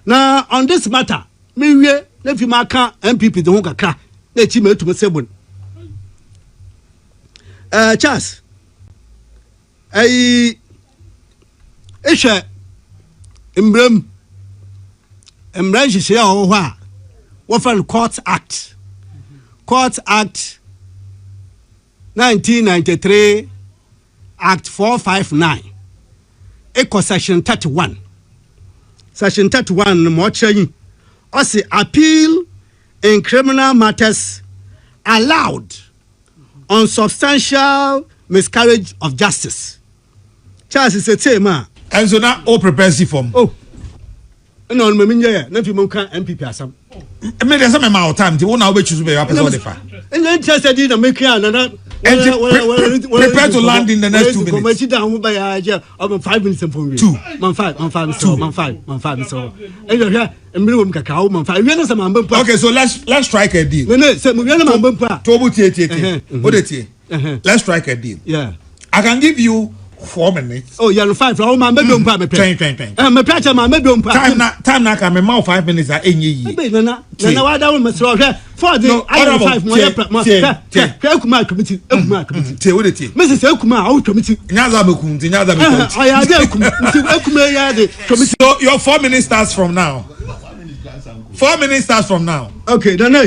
na on this matter me wie na fi maka NPP de ho kakra na chi ma etum sebon Charles ai ehwe mbram hihye ho ho a wo fa Court Act 1993 Act 459 eco section 31 mo chayi o say appeal in criminal matters allowed on substantial miscarriage of justice. Charles is a tema. And so now all prepares form. Oh, no, me minye na fi mo kan NPP asam. Me dey say me ma time ti won na we choose be your person defa. And then just said na make ya na prepare to land in the next 2 minutes. Come sit down by ya of 5 minutes for me. 2 man 5 so. And you hear emre wo mkaka man 5. We na say man bampa. Okay, so let's strike a deal. No, say we na man bampa. To obu tie. O de tie. Let's strike a deal. Yeah. I can give you 4 minutes. Oh, you're 5. Oh, man, maybe I'm me pay. Me pay man, maybe time na can me ma 5 minutes a enye yi. Nana why that one must for the I 5 more. Ekuma committee. Tie wo de tie. Mrs. Ekuma, I committee. Nyaza bekum, nyaza bekum. I ya dey Ekuma ya dey committee. So your 4 minutes starts from now. 4 minutes starts from now. Okay, then no,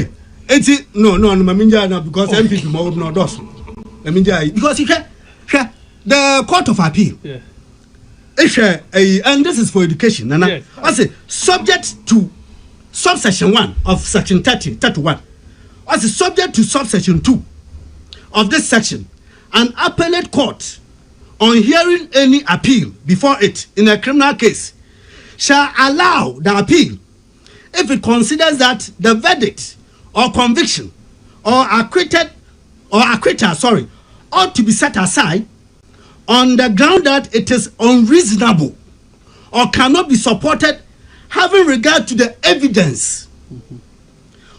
maminja na because MPP mo no dos. Maminja because the Court of Appeal. Yeah. And this is for education. Nana. Yes. I say subject to subsection 1 of section 31. I say subject to subsection 2 of this section. An appellate court on hearing any appeal before it in a criminal case shall allow the appeal if it considers that the verdict or conviction or acquittal ought to be set aside on the ground that it is unreasonable or cannot be supported having regard to the evidence,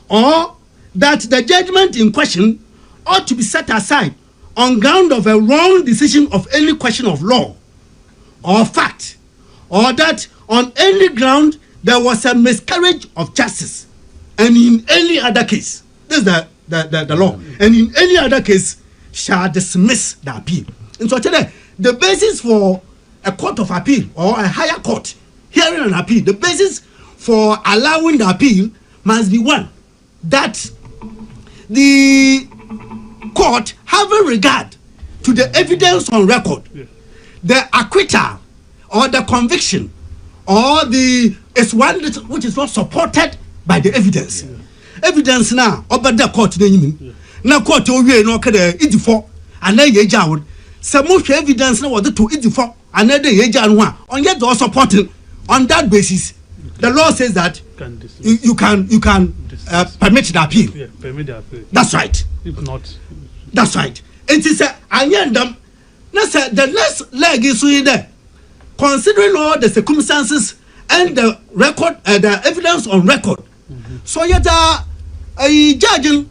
or that the judgment in question ought to be set aside on ground of a wrong decision of any question of law or fact, or that on any ground there was a miscarriage of justice, and in any other case, this is the law, and in any other case shall dismiss the appeal. And so today, the basis for a court of appeal or a higher court hearing an appeal, the basis for allowing the appeal must be one, that the court having regard to the evidence on record, the acquittal or the conviction or the is one which is not supported by the evidence. Evidence now over the court now court we no kada idifo and then ye jawod some evidence now was to idifo and then ye janwa on yet or supporting on that basis. The law says that you can permit the appeal. Yeah, permit the appeal. That's right. If not, that's right. It is a anyandam. The next leg is there. Considering all the circumstances and the record, the evidence on record. So yet a judge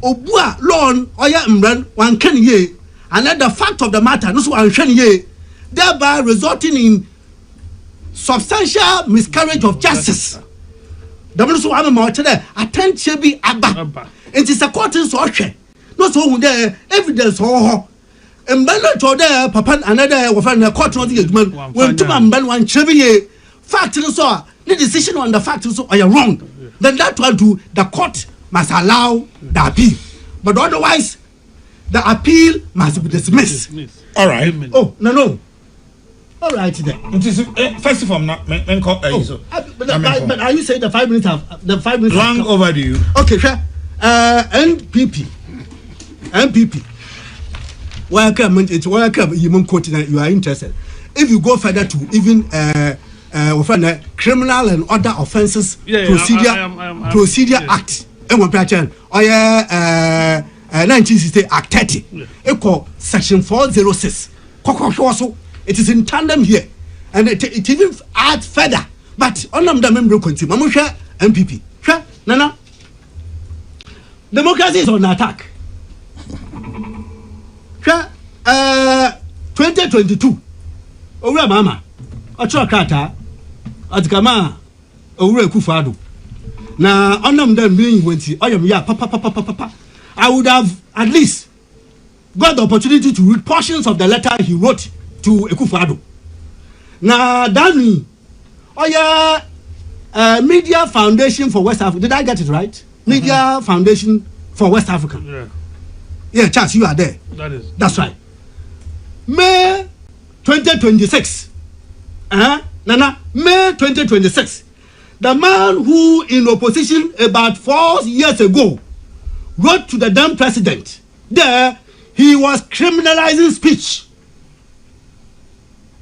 obua loan oya mran one can ye, and the fact of the matter no one can ye, thereby resulting in substantial miscarriage of justice. The minister of Mahama today attention be abba. It is according to Oshe. No so there evidence or and ben to there papa another wafan na court no the man when two man ben one chevye fact so the decision on the fact so are wrong. Then that one to the court must allow the appeal. But otherwise the appeal must be dismissed. All right. Oh no. All right then. First of all, but are you saying the 5 minutes have the 5 minutes long overdue? Okay, sure. NPP. Welcome. It's welcome. You are interested. if you go further to even criminal and other offences procedure act, or 1960 Act 30, section 406. It is in tandem here, and it even adds further. But on them, the member continue. Mamusha NPP. Nana, democracy is on attack. 2022. Owura Mahama. Ocho Krata. Atikama. Owura Akufo-Addo. Na on them being wenti. Oyam ya papa. I would have at least got the opportunity to read portions of the letter he wrote to Akufo-Addo. Na Dani. Media Foundation for West Africa. Did I get it right? Media Foundation for West Africa. Yeah, Charles, you are there. That's right. May 2026. Nana, May 2026. The man who in opposition about 4 years ago wrote to the then president. There, he was criminalizing speech.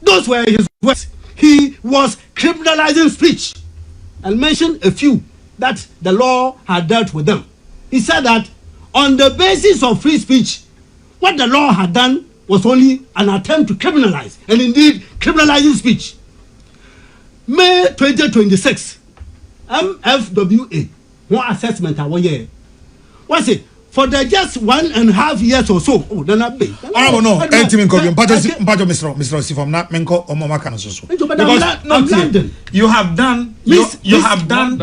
Those were his words. He was criminalizing speech. And mentioned a few that the law had dealt with them. He said that on the basis of free speech, what the law had done was only an attempt to criminalize, and indeed criminalizing speech. May 2026, MFWA, one assessment I want here. What's it? For the just 1.5 years or so. Oh, then I'll be. I don't know. Mr. Sifam, not Menko or Mama Kanasoso. Because you have done. You have done.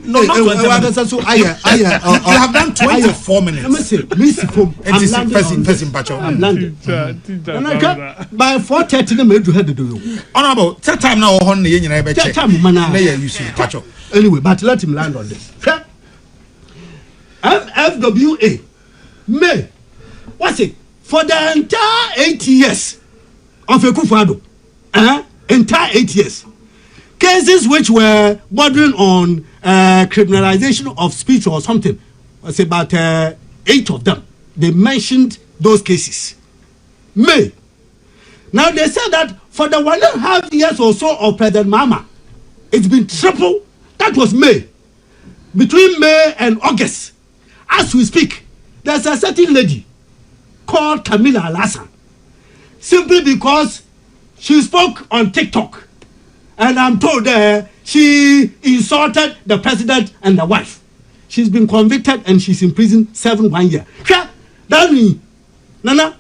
No, you have done 24 minutes. Let me say, Miss Fom, I'm landing. By 4:30, the maid had to do. Honorable, that time now on the anyway, but let him land on this. MFWA May, what's it? For the entire 8 years of Akufo-Addo, entire 8 years, cases which were bordering on criminalization of speech or something, was about 8 of them. They mentioned those cases. May. Now they said that for the 1.5 years or so of President Mahama, it's been triple. That was May. Between May and August, as we speak, there's a certain lady called Camilla Alhassan, simply because she spoke on TikTok, and I'm told she insulted the president and the wife. She's been convicted and she's in prison 1 year. Nana,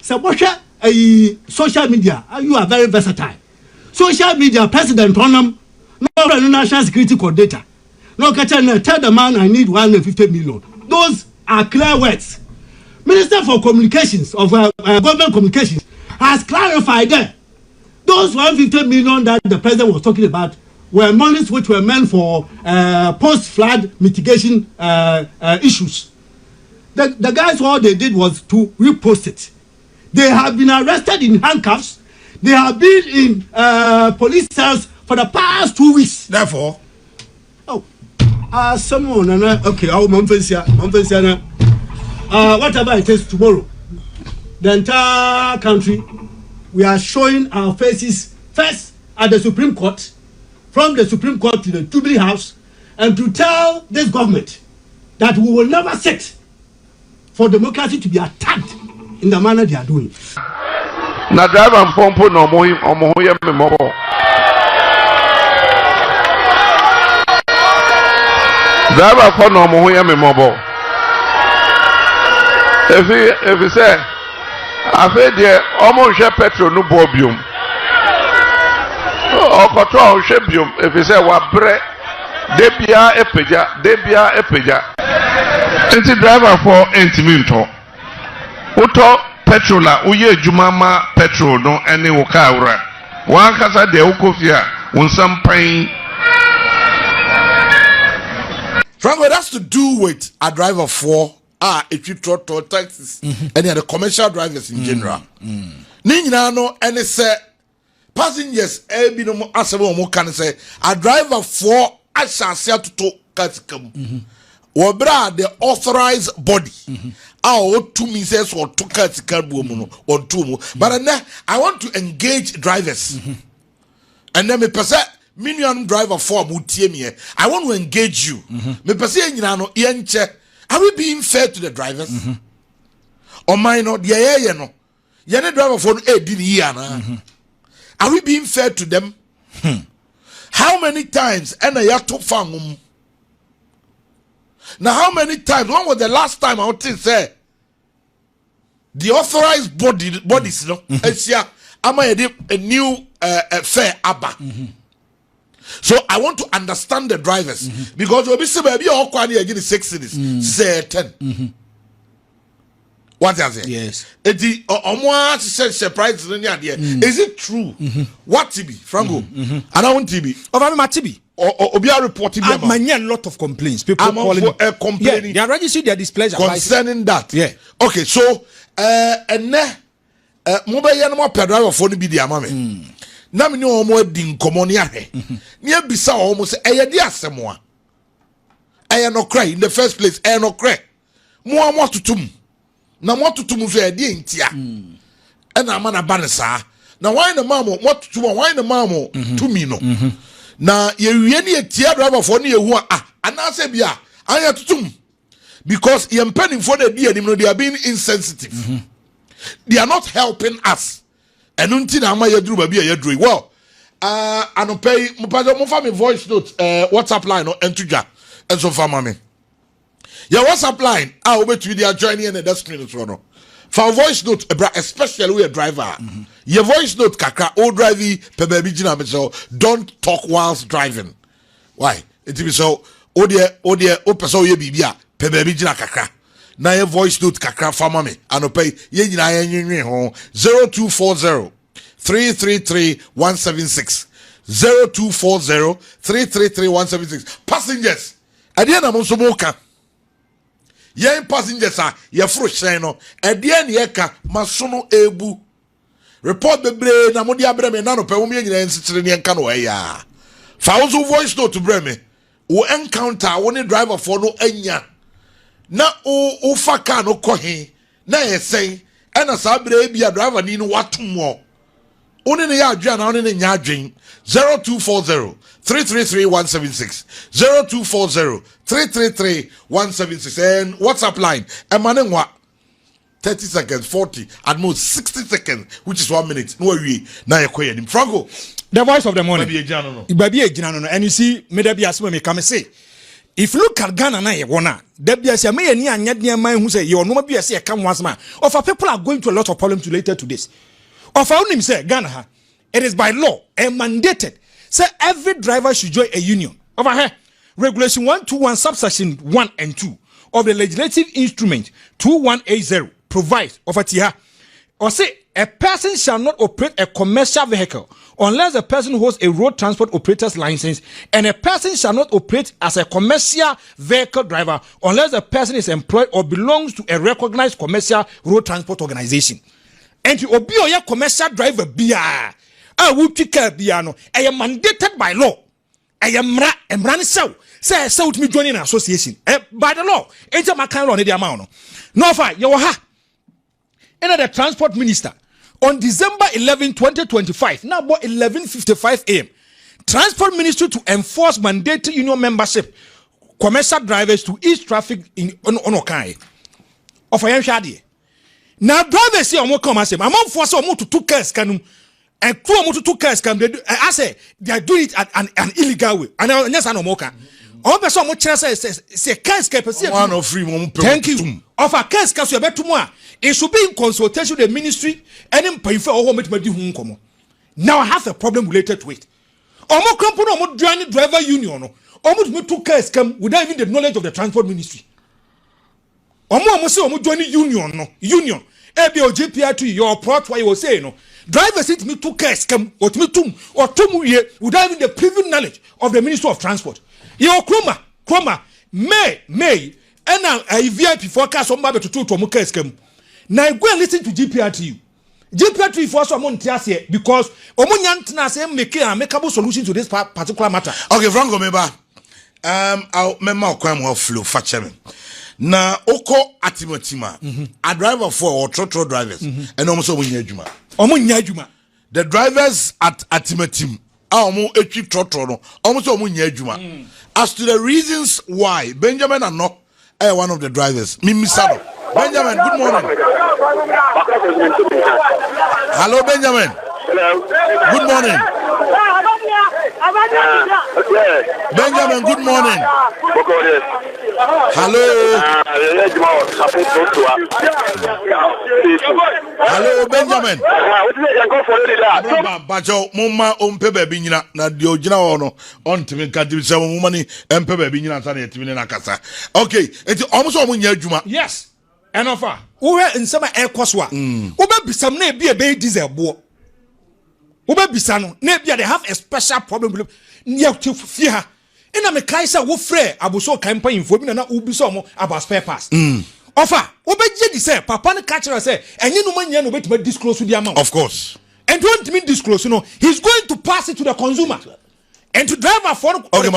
social media, you are very versatile. Social media, President Tonam, no national security coordinator. No, tell the man I need 150 million. Those are clear words. Minister for Communications of Government Communications has clarified that those 150 million that the president was talking about were monies which were meant for post-flood mitigation issues. The guys, all they did was to repost it. They have been arrested in handcuffs. They have been in police cells for the past 2 weeks. Therefore, someone, okay, whatever it is tomorrow, the entire country, we are showing our faces first at the Supreme Court, from the Supreme Court to the Jubilee House, and to tell this government that we will never sit for democracy to be attacked in the manner they are doing. Na driver mpompo na omo ye memobo. Driver for no omo ye memobo. If you say afi de omo hwe petrol no bobium. Okoto hwe bium if you say wa bre debia epeja. Enti driver for entiminto. Uto petrol a uye jumama petrol no ene wo car wura. Wan kasa de ukofia unsam pan. Franco, that's to do with a driver for if you trot taxis and the commercial drivers in general. Nina no any say passengers be no asebo mo can say a driver for I shall say to katikam. Wobra the authorized body. To me says or to cut or two. But I want to engage drivers. And then me pese minion driver form me. I want to engage you. Me pese nyina yenche. Are we being fair to the drivers? Or mine no the no. Yene driver for are we being fair to them? How many times and I have to fang now, how many times? When was the last time I would say the authorized bodies? No, am I a new fair abba? So I want to understand the drivers because we'll be saying maybe all quality again 6 cities, say 10. What is it? Yes. Surprise is it true? What TB, Franco? And I want TB. Over my TB. Obia reporting. I a lot of complaints. People calling complaining. They are registering their displeasure concerning that. Yeah. Okay, so mobile yanamo per driver phone be the amame. Na me no mo di nkomo ne ahwe. Ne abisa o mo se eyede asemo a. Eye no cry in the first place, eye no cry. Mo amotutum. Na motutum so eyede ntia. E na ama na ba ne saa. Na why na mamo motutum, why na mamo tumi no. Na ye wie ne etia driver for ne ehu a anase bia anya tutum. Because ye mpanimfo for the anim no they are being insensitive. They are not helping us. And until I'm a well, I don't pay my voice note, WhatsApp line or Entuja, and so far, mommy. Your WhatsApp line, I'll wait with you joining in the screen. For voice note, especially with a driver, your voice note, Kaka, old driving, Pebebijina, so don't talk whilst driving. Why? It is so, oh dear, Peso, ye bibia, Pebebijina Kaka. Na your voice note kakra fama me anopai ye nyina ye ho 0240 333 176 0240 333 176 passengers ade na mo so mo ka ye passengers a ye fro hyen no ade na ye ka masono ebu report bebre na mo di abre me na no pe wo me nyina nsikire ne nka no ya fa wo voice note bre me wo encounter wo ne driver for no anya na o faka no kohe na yesen ena sabre bia driver ni no watom oni ne ya adwa na oni ne nya adwen 0240 333 176 0240 333 176 and WhatsApp line emanenwa 30 seconds 40 at most 60 seconds which is 1 minute no we na yekoye nim Franco the voice of the morning baby ejina no and you see me da bia me come say if you look at Ghana na ye wona da bia se me ani anya de man hu say ye no bia se e come once man of people are going to a lot of problems related to this of our name say Ghana ha it is by law and mandated say every driver should join a union over here regulation 121 subsection 1 and 2 of the legislative instrument 2180 provides of a tia or say a person shall not operate a commercial vehicle unless the person holds a road transport operator's license, and a person shall not operate as a commercial vehicle driver unless the person is employed or belongs to a recognized commercial road transport organization. And to obey your commercial driver bia, I will pick up piano. I am mandated by law. I am running so. Say so to me joining an association by the law. Enter my kind on the amount. No fine, you ha. And the transport minister. On December 11, 2025, now about 11:55 a.m., Transport Ministry to enforce mandatory union membership, commercial drivers to ease traffic in Onokai. Of I am shady. Now drivers say I'm come and say, I'm on force to 2 cars can and 2 cars can they I say they are doing it at an illegal way. And yes, I know moka. All the so much say cars can one of free. Thank you. Of a cars can be to more. It should be in consultation with the ministry and in pay for home. Now I have a problem related to it. Almost company almost joining driver union. Almost me 2 cars come without even the knowledge of the transport ministry. Almost joining union no union. ABO JPR2 your part why you say no. Drivers sit me 2 cars come or me 2 or 2 without even the previous knowledge of the Ministry of Transport. Your Kroma May and now a VIP forecast on to 2 cars come. Now go and listen to GPR2. GPR2 for someone here because Omonyan say make a makeable solution to this particular matter. Okay, Franco Meba. I'll mema kwam ho flow facheme. Na oko atimatima. A driver for or trotro drivers and almost omunya adwuma. Omunya adwuma. The drivers at atimatim omo echi trotro no almost omunya adwuma. As to the reasons why Benjamin and no one of the drivers. Mimisado. Benjamin, good morning. Hello, Benjamin. Hello. Good morning. Benjamin, good morning. Hello. Hello, Benjamin. Bacho, mumma umpe baby nyina na diojina ono on timi kadiri se mumma ni empe baby nyina sa na yetimi na kasa. Okay, enti omo so omo nya adwuma. Yes. Enofa. Wo he nsema ekoswa. Wo be bisam na e be diesel bo. Wo be bisano na e they have a special problem. Near to fear. In a Kaisa wo frɛ aboso campaign for me na ubi so mo about spare parts. Offer, obeje di say papa ne catch us say enye no manya no betima disclose the amount. Of course. And don't mean disclose no, he's going to pass it to the consumer. And to drive a phone. Okay,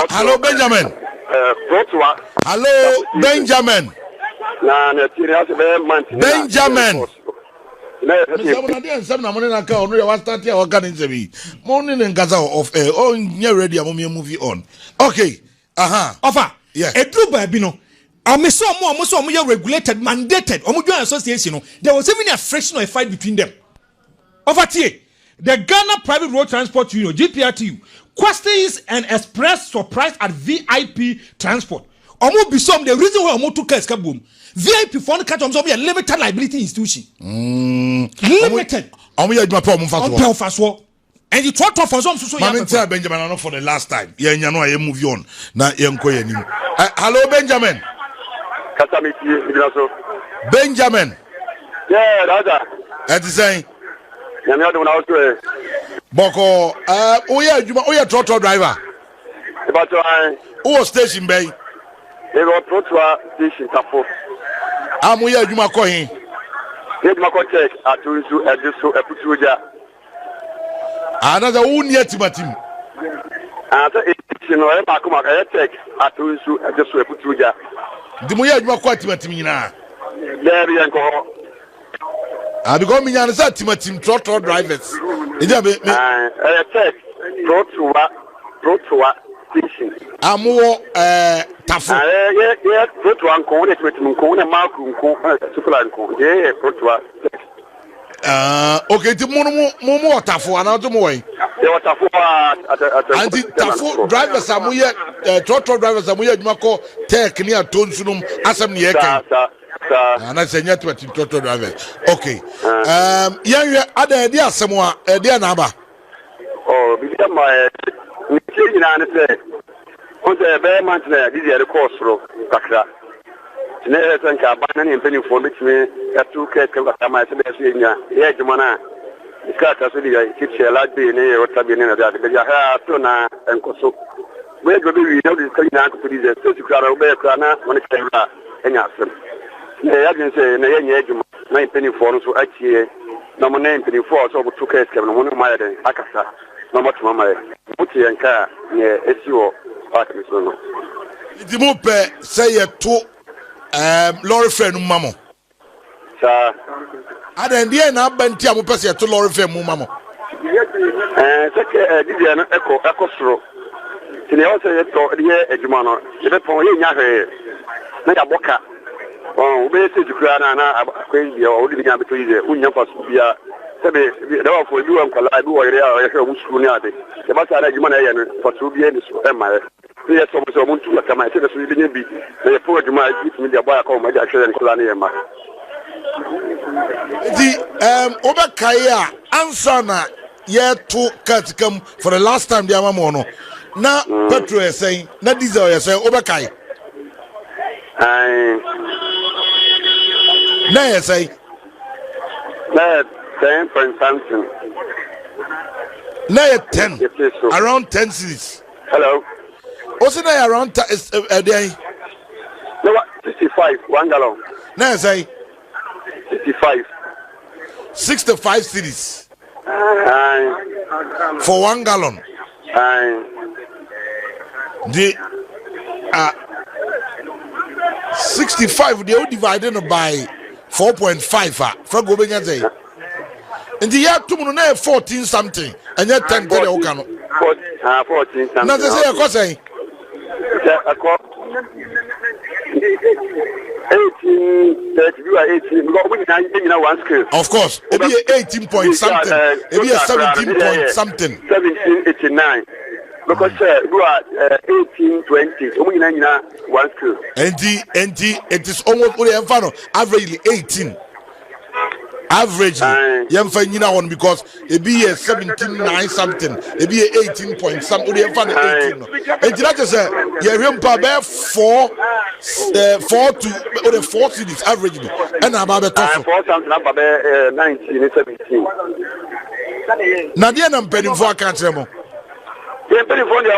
hello Benjamin. Hello Benjamin. Benjamin. Movie on. Okay. Offer. Yeah. A true baby no. I regulated, mandated. Association. There was even a friction or a fight between them. Over here, the Ghana Private Road Transport Union (GPRTU) questions and expressed surprise at VIP transport. Omo be some the reason why omo took case kaboom. VIP phone catch on a limited liability institution. Limited. Omo ya juma pa omo faso. And you talk to for some so ya Benjamin for the last time. Yeah, you know I move on. Na yenko ye nim. Hello Benjamin. Benjamin. Yeah, Raja. That is saying. Boko, oya trotro driver. But who station bay? They were trotro station tapo. Amuya juma ko hin. Get my check at to ediso eputuja. Another one yet timatim. After it, you know, I check at to ediso eputuja. The muya juma ko timatim na. There you go. I become me and say timatim trotro drivers. I check trotro station. Amuo tafu. Yeah, trotro anko ne timatim ko ne maku ko sufla anko. Yeah, trotro. Okay, the momo tafu ana to mo wen. Yeah, tafu at tafu drivers amuye trotro drivers amuye adwuma ko tech ni atonsunum asem ne yekan. And I say net what total driver. Okay. Yeah, other idea asemo a idea na ba. Oh, bi my ni na say. On the be month na this year course ro kakra. Ne senka ba na mpeni for me to ke my say nya. Yeah, jumana. Iska ta so dia keep share like be ne o tabi ne na da be ya ha to na enkoso. We go be we know this kind na ko this so to kra be kra na woni kra enya asem. I can say, na penny for so actually, no name penny for so to case can one of my Akasa, no much mamma, Muti and car near SEO Parkinson. The mope say a two lorry friend, mamma. Sir, I didn't hear now, Bentia Mupes to lorry friend, mamma. Such a Didian echo through. Can you also hear a Jumano? The point in Yahe, Naya Boca. Oh, we say to Grana, crazy or living between the Union Pasubia. There for you and Kalai, who are here, which Kunadi. The Massa Human for 2 years. Yes, so much to come. I said, we didn't be the poor Juma, give me the boy, call my actual and Kulani. The Obakaya answer yet to cut come for the last time, the Amamono. Now, Petro is saying, not diesel, is saying Obakai. Nay, say, 10 point something. Nay, 10 around 10 cities. Hello. Also, nay around a day. No, 65, 1 gallon. Nay, say 65 cities for 1 gallon. The 65 they divided by 4.5 from go begin say. And the year 14 something and yet 10 tell you can 14 something. Now they say a cost say 18, 30, you are 18. One skill. Of course, it be 18 point something. It be a 17 point something. 1789. Because you are 18, 20. One skill. And it is almost only averagely 18. Average, one because it be a 17.9 something, it be a 18 point something, 18. And that is a bear 4 to 4 cities averagely. And I'm about 4 something, 19, 17. Nadia and penny for a country. Penny for the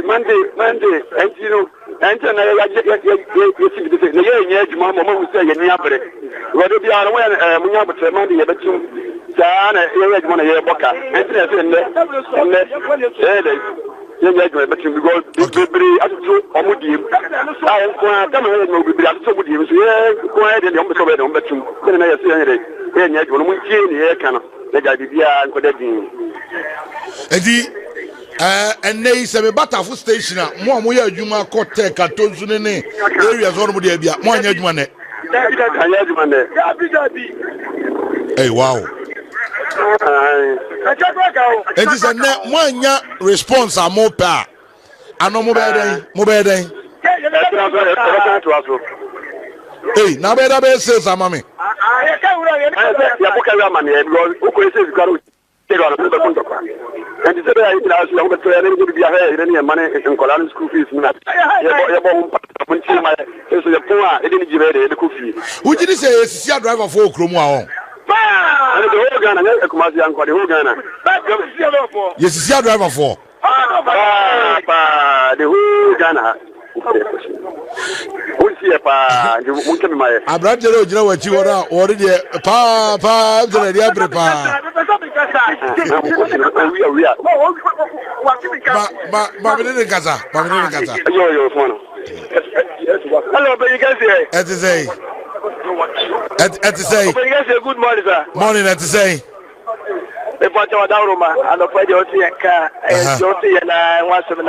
Monday, and you know. And then I get the mama who say, whether be our way, Munyama, Monday, but you, Sana, you want to hear Boca, and but you go to Omudi. I am come ahead and be at so good. Go ahead and but you then I say, and yet when we came here, can let I be and could have been. And they say a Batafo station, more we Juma Kote, Katonzune, areas on the Abia, one Yajmane. Hey, wow. It is a net 1 year response. I'm more pa. I know mobile. Hey, now better says, Mammy. And the I would be ahead any money in Colorado school fees. Who did you say is a driver for Cromwell? Yes, it's your driver for the whole Ghana. I brought you know what you are already. Papa, hello, but you guys here. At the say. Good morning, sir. Morning, at the say. If I told Daruma, and the car, and I want some.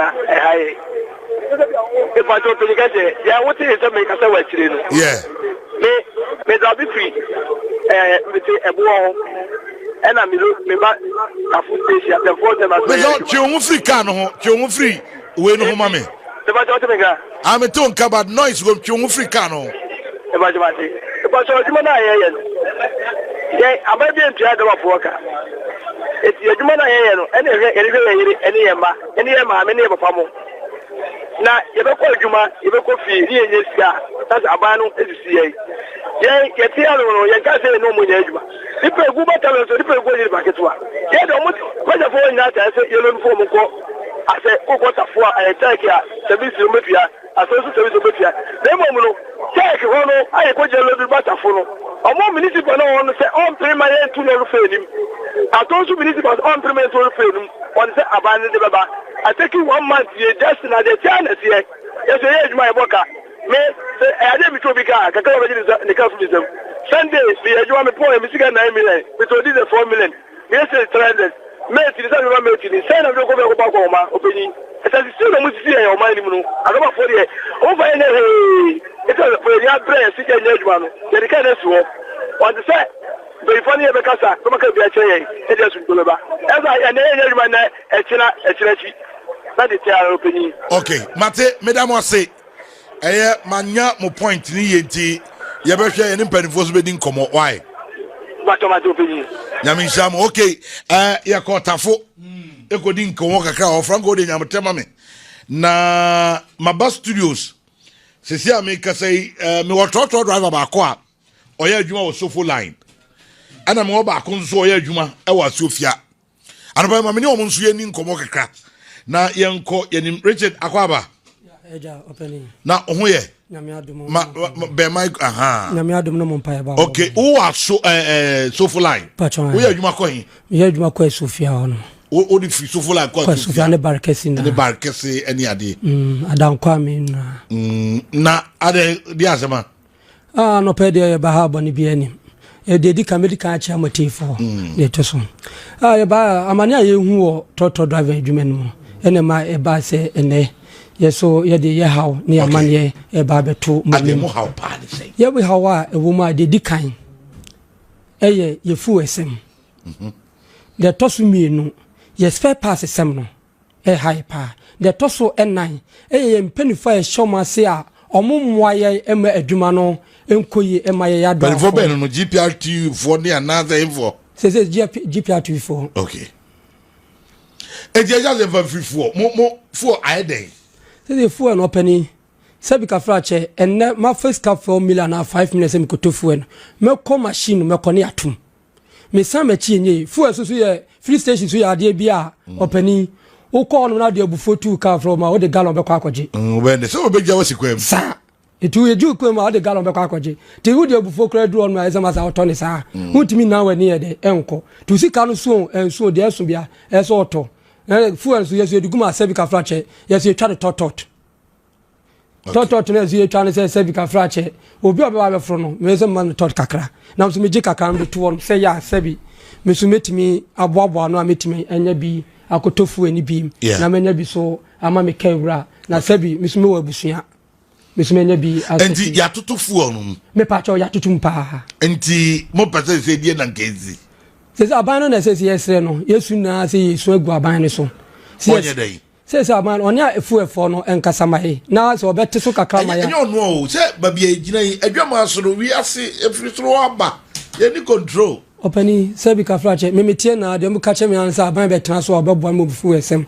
If I don't think I say, yeah, what is to make us away? Yeah. May I be free? With a wall, and I'm a food station at the bottom of the free, when no mammy. I'm a tongue about noise with Chumufricano. If I I might be a child of worker. It's your Jumana, any Emma, now, you don't call Juma, you don't call Fee, that's Abano, SCA. Yeah, get here, you can't say no more. If you go back to the people go to the market, yeah, don't put the phone that I said, you don't form a call. I said, oh, what a four, I take ya, service to Mafia, I saw service to Mafia. Then, take Rono, I put your little butterfly. A more municipal on say, on permanent to no fail. I told you municipals on permanent to fail. On the abandoned the Baba. I take you 1 month, you just another chance here. Yes, here's my worker. May I didn't be to car, the capitalism. Sundays, the you want me poor, Michigan 9 million, which will be the 4 million. Yes, it's trended. May it is not making the sign of the government of Obama opinion. It has still a music on my living. I don't know for you. Over any it was for your prayer, sick and judgment. The kind of swap. On the set. Very funny because I'm going to be a chain. It is Gulaba. As I and everyone, a china, that is our opinion. Okay, Mate, Madame was say, Manya, mo point ni yeti, Yabasha and Impenfos bedding come out. Why? What my opinion? Yamisham, okay, Yakotafo, Ekodin Komoka Crow, Franco de Yamatame. Na Mabas Studios, Cecilia make us say, me what driver by qua, or yeah, you was so full line. And I'm over Conso Juma, I was Sofia. And by my minimum, Suyanin Komoka Crack. Now, young court, Richard Aquaba. Now, where? Okay, who are so full line? We are Juma Coin. You are Sofia. o di fi so fola kwa Sofia ne barkesi na ne barkesi eni ade adan kwa me na na ade di asema no pe de ba ha boni bi ani e de di medical acha motifo ne to so ye ba amani aye hu wo toto driver adwuma no ene ma e ba se ene yeso ye de ye haw ne amani e ba beto ade mo haw pa de say ye bi haw a e wo ma de di kan eye ye fu esem de to so mienu ye spare pass esem no e high pa de to so enan ye mpanifa e shoma se a omumwa ye ema adwuma no enkoyi ema ye ya do but for ben no GPRT for the another info say GPRT for okay e je just for free for I day say for no penny sabi ka frache enne ma first cap 4 million na 5 minutes em koto fu en me ko machine me ko ne atum me san ma chi enye fu so ye free station so ya de bia opani wo ko no na de abufo 2 car from ma wo de gallon be kwa akwaje when so be jawo sikwem sa etu ye ju kwem ma wo de gallon be kwa akwaje te wo de abufo kra du on ma ezama sa oto ne sa mutimi na wa ne ye de enko tu sika no so enso de eso bia eso oto fu so yeso eduguma sabi ka frache yeso ye twa de totot totot na yeso ye twa ne sabi ka frache obi obi wa be fro no me se man tot kakra na so me je kakra ndo to on se ya sabi me so metimi aboabo no ametimi enya bi akotofu eni bi na menya bi so ama me kawura na sabi me so me wabusua me so menya bi enti ya totofu onu me pa cho ya tutum pa enti mo pese se die na nkezi se aban no na se yesre no yesu na se yesu agu aban ne so onye dai se aban onya efo no enkasa maye na se obete so kakra maye enyo no o se babia egina yi adwama so no wi ase efiri so aba ye ni control opani sabi ka frache memetie na de mu kache me ansa aban be transfer obebo mo bufu esem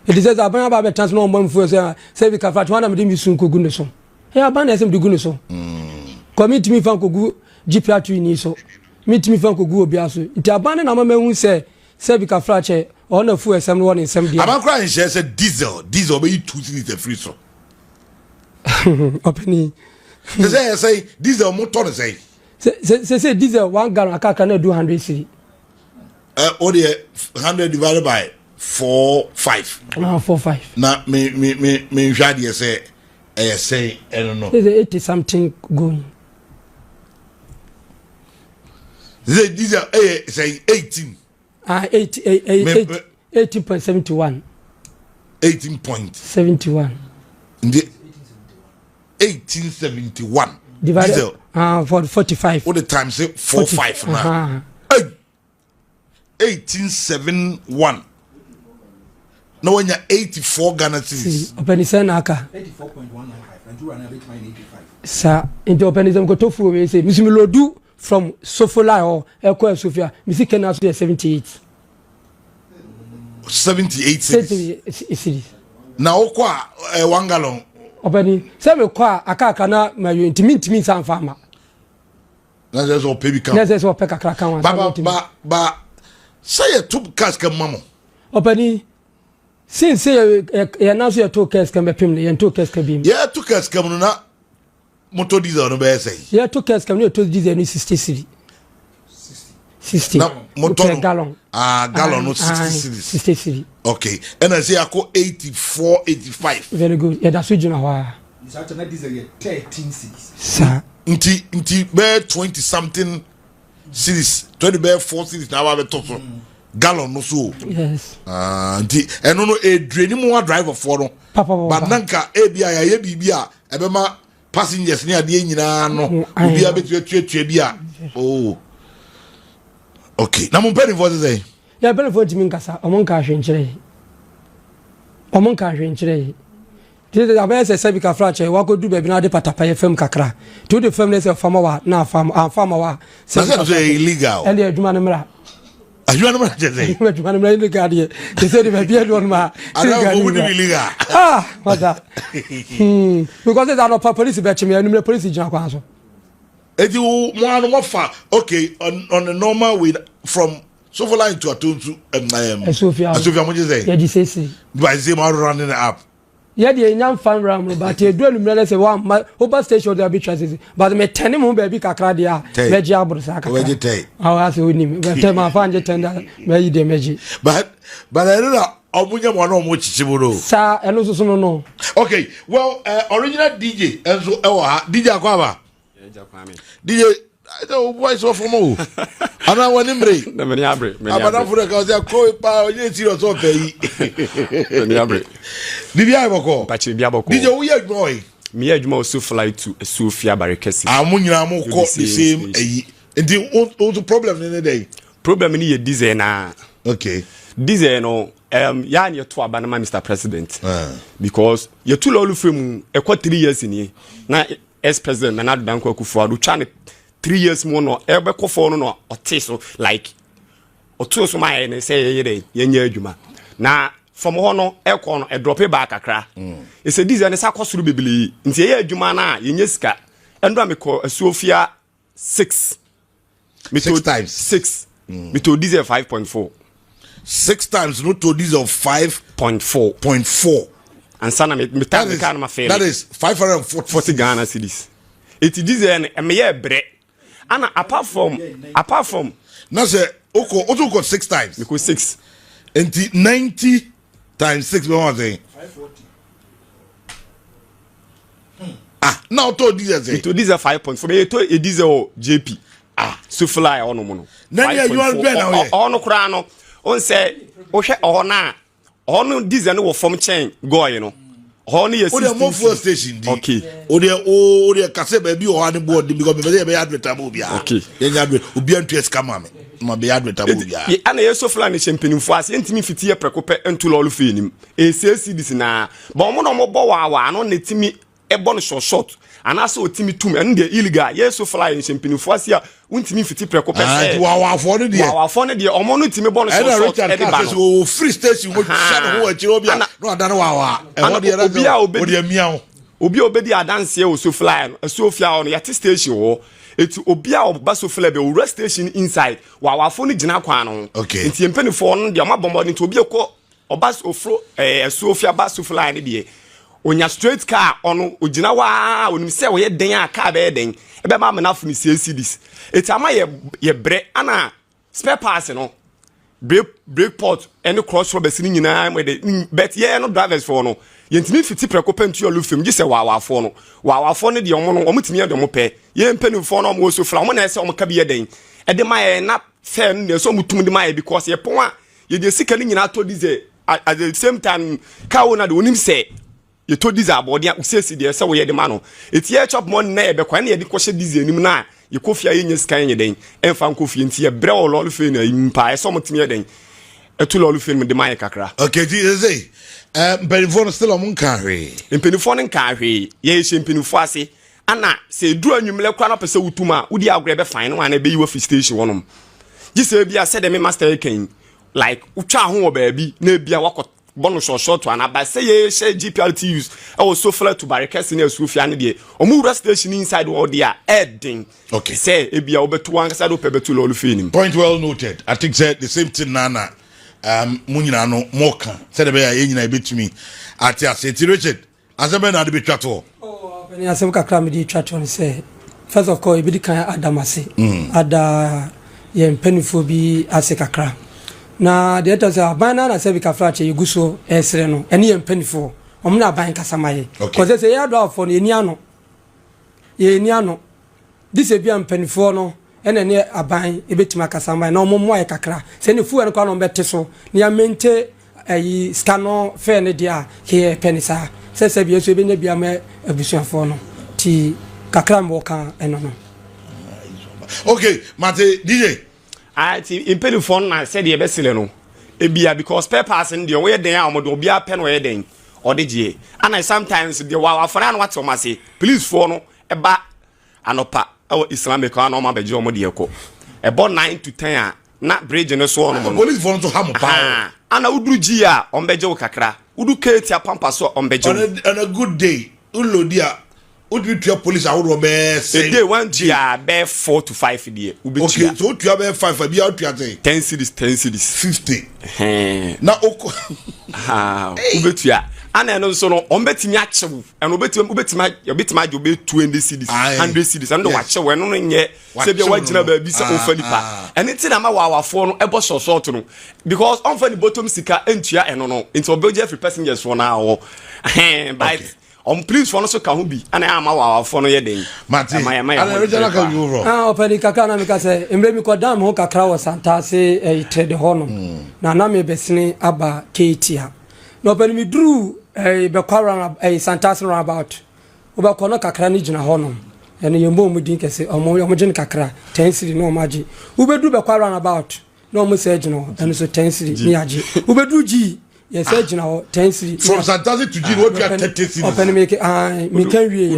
it is aban aba be transfer no mo bufu esem sabi ka frache wana me de mi sun kogu ne so e aban esem de gu ne so committee mi fan kogu GPRT ni so meet me fan kogu obi aso nti aban na mama hu se sabi ka frache ona fu esem no wona esem dia aban kra nche se diesel be 2 cities free so opani say diesel motor say say diesel 1 gallon akaka na 200 cedi what the 100 divided by 4.5 na 4.5 na me hwade say I don't know is 80 something going the diesel say 18 18.71 18.71 the 1871 divided for 45 what the time say 4.5 now 1871 no when you 84 Ghana cedis openi sana aka 84.195 and you are now 85 sa into openism ko tofu we say misimi lodu from Sofola or Eko Sofia misi Kenya so 78 cedis na okwa 1 gallon openi say me kwa aka na ma intimi san fama na just o pebi kan na just o peka kra kan ba say to cash kan mamo openi since ya na so ya to cash kan be pim ya to cash kan bi ya to cash kan no na motor diesel no be say ya to cash kan no to diesel no 60 cedi 60 na motor gallon gallon no 60 cedis 60 cedi okay and I say ako 84 85 very good ya da so juna wa is that na diesel 13 cedis sa nti be 20 something cedis 20 be 4 cedis na wa be to so gallon no so yes nti eno no edreni mo driver for no but nanka bia ya bibia ebema passengers ni ade nyina no bibia betuatua bia oh okay na mo pay for say ya pay for timi nkasa omonka hwenkyere tete abaya se sabi ka frache wako du bebi na de patapa ye fam kakra to de fam se fama wa na fama wa se illegal and the adwuma nemra adwuma nemra je adwuma nemra illegal de se de bebi adwon ma illegal what that because they are not police be chime anumre police jina kwa so edi mo anu mo fa okay on the normal way from Sofola into Atontu Sofia mo je say yeah di say by say mo running up Yeah, the young fan ram, but you do not say one over station there be transit. But me tell him baby Kakradia, Veggie Abrosaka. I'll ask you with him. Tell my fan tender, may the magic. But I don't know. Omunya mwana omuchichiburo. Sir, and also no. Okay, well, original DJ, and so DJ Akwaba. DJ, I don't voice of mo. Ana wanimbre. Na meni abre. Abana fura ka ose ko pa onye serious o pay. Meni abre. DJ Aboko. Pachi bia boko. DJ wo ye adwo. Me adwuma so fly to Sofia Barekesi. Amunyina mo ko the same eyi. Enti o problem ne dey. Problem ni ye diesel na. Okay. Diesel no ya ne to abanama Mr President. Because ye to lolu frem e kwa 3 years ni. Na ex president Nana Danko Akufo-Addo twa ne 3 years more no ebe kofo no ote so like oto so my ne say ye nya adwuma na from ho no ekọ no e drop back akra e say diesel ne sakosuru bebele nti ye adwuma na ye nya sika endo amekọ Sofia 6 times 6 to diesel 5.4 6 times no to diesel 5.4 and sana me time can ma fail that is 540 Ghana cedis it diesel and me ye bre. And apart from now say also got 6 times because 6 and 90 times 6 one thing 540 now to diesel say to diesel 5.4 me to a diesel JP so fly on no na you are better now on kra no on say o hwe on diesel no wo form chain go you know honey yes o fuel station di okay o de kase ba bi o ha ne board because be advertable bia okay ye nya obi antu escam me ma be advertable bia ana yeso fly champagne fu ase ntimi fiti ye prekope entu lolu fe nim e CCDs na ba mo no mo bo wa no netimi e bo no short ana so otimi tum en de illegal yeso fly champagne fu ase a untimi fiti prekope se wa fo ne de omo no timi bo no short e de ba no free station wo sha ho achiro bia no adana wa e ho de era o de miao obi obedi adanse o so fly no Sofia on yati station wo eti obi a oba so fly be o rest station inside wa fo no gina kwan no enti empenifo no de mabombo nti obi ekọ oba ofro Sofia ba so fly ne de onya straight car ono ogina wa onim se wo ye den a car be den e be ma na fo ni CCDs eti ama ye bre ana spare parts no brake port any cross robbers ni nyina but ye no drivers for no yentimi fiti prekope ntu yolu fem gise wawafo no de omo timi ye de mo pe ye mpenifo no mo so fla omo na ese omo ka bi ye den e de ma ye na fair no so mutum de ma ye because ye pon a ye de sika ni nyina to dize at the same time ka wona de onim se ye to dize abode a usesi de se wo ye de ma no eti ye chop money na ye be kwa na ye de kwhye dize enim na ye kofia ye nya sika ye den emfa nkofie nti ye bre o lolu fe na impa ye so mutimi ye den etu lolu fe de ma ye kakra okay say mpenifo still on nkanhwe mpenifo nkanhwe ye hye mpenifo ase ana se duru anwumle kwa na pese wutuma udi agre be fine no ana be yiwa fi station wonom gise bia se de me master ken like utwa ho baabi na bia wakọ bono short ana ba se ye hye GPRT use e so flat to Barekesi na Sofia ne de omu station inside all there heading okay say e bia obetu anka do pebetu lolu finim point well noted. I think said the same thing nana munyina no moka said be ya nyina betumi ati aseti Richard asebe na de betwato ni asem kakra me di twatwo ne say first of all e bi kan adamase ada ye mpenifo bi ase kakra na de to say abana na say bi kafra che yuguso esre no ene ye mpenifo omo na aban kasamaye because say ya do afo no ye ni ano this e bi mpenifo no ene ne aban ebetima kasamaye na omo mo ye kakra say ne fu en kwa no bete so ne ya mente ayi scano fe ne dia ke penisa se bi eso ebe ne bia ma abusuafo no ti kakra mo kan eno no okay mate DJ ti impelifo na se de be sele no ebia because per person de we den a omo de obia pe no ye den odegye and sometimes de wa afara no what o say police for no eba anopa o Islamic no ma beje omo de ekọ ebo 9 to 10 a na bridge no so no police for no to ham pa ana uduru ji a ombeje wo kakra udu keti apampa so ombeje on a good day ulodia udu tua police awro be say day one dia be 4 to 5 dia okay so tua be 5 bia tua 10 cities 50 na oko ubetua and then also no on betimi achew and obetima jo be 20 cities 100 cities and watch when no nye se bia wagina ba bi se ofa nipa and it na ma wawafo no ebo sort no because on fa the bottom sika entua eno no into obeje every passengers for now but please for no so ka ho bi and am wawafo no ye den mate and original ka you wrong openi kaka na me ka se emre mi ko dam ho kakra wo santa se trade ho no na me besini aba ketia no openi mi dru be kwara Santas about oba kono kakra ni gina ho no ene yembo mu din kese omo gin kakra 10 cedi no maji ubedu be kwara about no mo se gina ho ene so 10 cedi ni agi ubedu gi yes se gina ho 10 cedi from Santas to gi what you are 30 cedi open me me can wie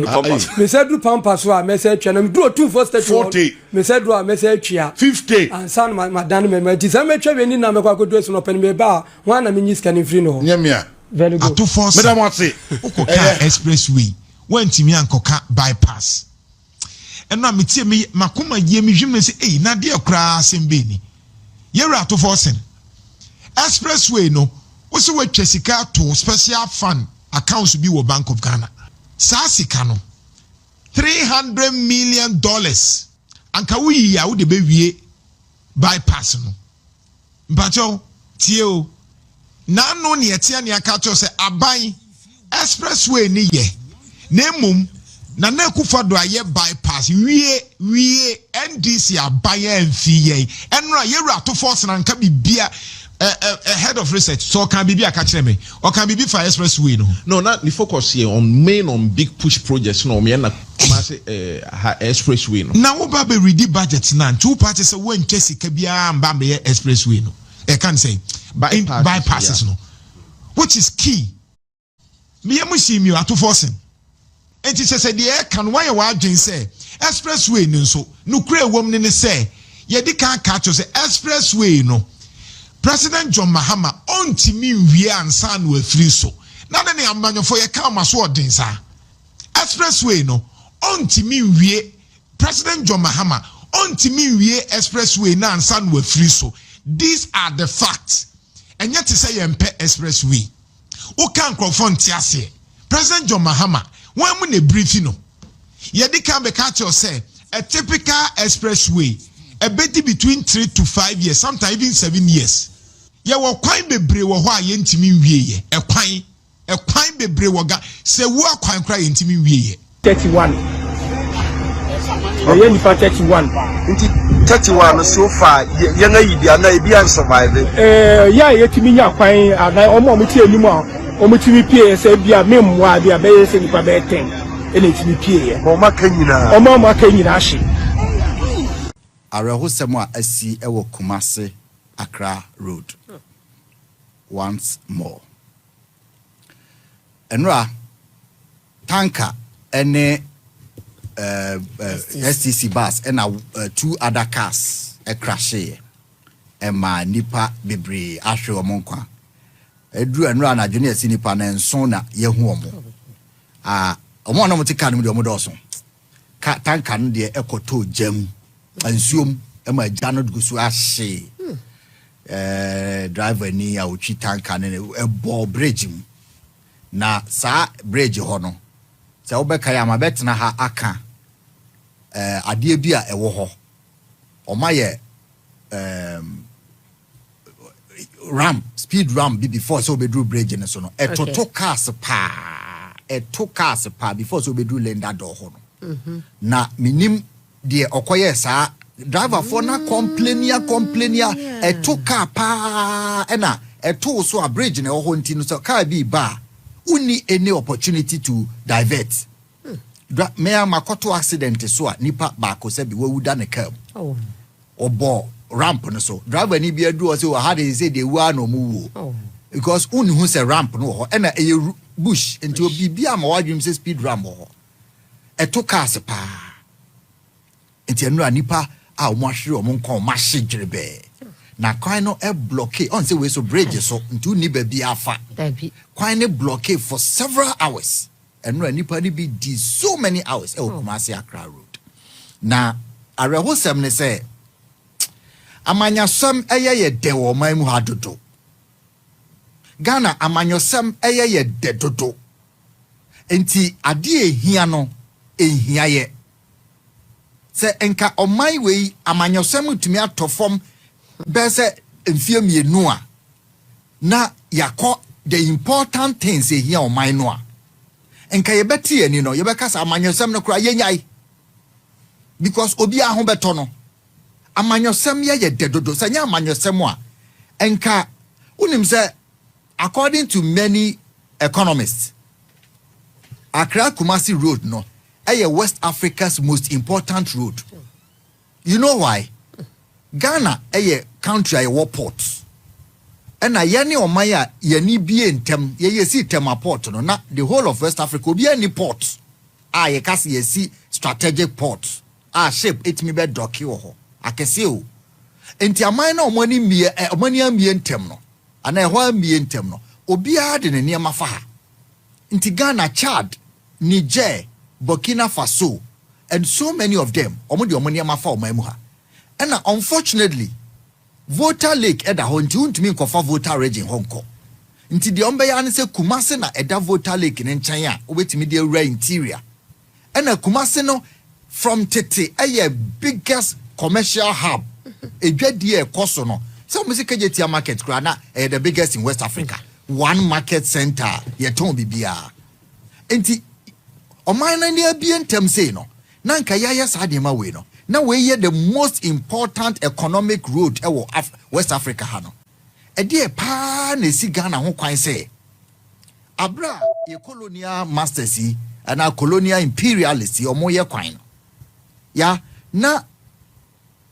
me se du pampa so a me se twa na me du 2 for state 40 me se du a me se twa 50 and san ma dan me ti se me twa we ni na me kwa kodu so open me ba wan na me nyi scan free no nyamia very good. To force madam what's Okoka expressway when timi ankoka bypass and na metie me makoma ye me hwem say eh na de akra sembeni yera to force expressway no wo se watwa sika to special fund accounts bi wo Bank of Ghana sa sika no $300 million anka wo yi ya wo de be wie bypass no mpacho tie o na no ne etia ne aka to se aban expressway ni ye na emum na na kufa do aye bypass wie NDC aban amfi ye enra yewra to force na nka bibia head of research so can bibia ka kire me or can bibi for expressway no not the focus here on big push projects no me na kumase expressway no na wo ba be ready budget na two parties say won twesika bia amba me expressway no I can say bypasses no which is key me amusi mi ato forcing enti say the can why wa adwen say expressway no so no kure wom ne say ye di kan catch say expressway no President John Mahama ontimi wie ansa no afiri so na ne amanyofo ye kan maso odin sa expressway no ontimi wie President John Mahama ontimi wie expressway na ansa no afiri so. These are the facts. And yet to say MP expressway. O can confront Tiasie. President John Mahama, when we briefing no. Yedi can be catch or say a typical expressway, a betty between 3 to 5 years, sometimes even 7 years. Ya wa kwine bebre wo ho ayentimi wieye. A kwine bebre wo ga se wo kwine kra yentimi wieye. 31. The year 31. 31 so far yanga yibia na ebi an survive ya yetimi nya kwan ada omo meti enimu a omotimi pie se bia memwa bia be yese nipa be 10 ene timi pie ye o maka nyina ahye arehosem a asi ewo Kumasi Accra Road once more enra tanker ene STC bus and 2 other cars crash here and my nipa bebre ahwe omonkwa edru enra na junior sinipa na enso na yehu omo omo na motika no de omo doso ka tanka no de ekoto jam ansuom e ma jano gusu ahye driver ni a uchi tanka ne ebo bridge mu na sa bridge ho no se obeka ya ma betena ha aka ade bi a ewo ho omaye ramp speed ramp before so be do bridge ne so no etoto cars pa before so be do lender door ho no na minim de okoye sa driver for na complainia eto car pa na eto so a bridge ne ho nti no so car bi ba uni any opportunity to divert me makoto accident so a nipa baako se bi wawuda ne car obo ramp no so driver ni bi adu o se wa had say dey wa no mu wo because uni hu se ramp no ho na e bush enti obi bia ma wadwim se speed ramp ho eto cars pa enti enu nipa a mo ahwere o mo nko ma hye na kwan no e blockade on say we so bridge so enti uni ba bi afa kwan ne blockade for several hours enu nipa ni bi di so many hours e Kumasi Accra Road na arehosem ne say amanyasam eye ye de wo man mu hadodo Ghana amanyosem ye dedodo. Enti ade ehia no ehia ye. Se enka omai wei amanyosem utumi atofom bese mfie mienu a na yakọ the important things ehia omai no a enka yebeti ani no yebekasa amanyosem no kura yenyai because obi ahụ beto no amanyosem ye dedodo sanya amanyosem a enka unim se according to many economists Accra Kumasi Road no West Africa's most important road. You know why? Ghana country port. And yani omaya yani bi entem ye si tema port no na the whole of West Africa be any port. Ye kasi ye si strategic port. Shape it me be doki ho. Akese o. Enti aman na omani mie omani amie ntem no. Ana ehwa amie ntem no. Obi a de ne niam afa ha. Enti Ghana, Chad, Niger, Burkina Faso, and so many of them, and unfortunately, voter lake edda honti untumi nkofa voter region honko. Nti the ombeya se Kumasi na edda voter lake in China, obetimi de ura interior. And Kumasi no from Tete biggest commercial hub. Edwadi koso no. So musikejetia market krana the biggest in West Africa. One market center yeton bibia. Enti Omana near BNTM say no. Nanka yaya sadima we no. Now we the most important economic road West Africa hano. E dear pa ne si Ghana ho kwan say. Abra ye colonial masters and our colonial imperialists or more ye kwan. Ya na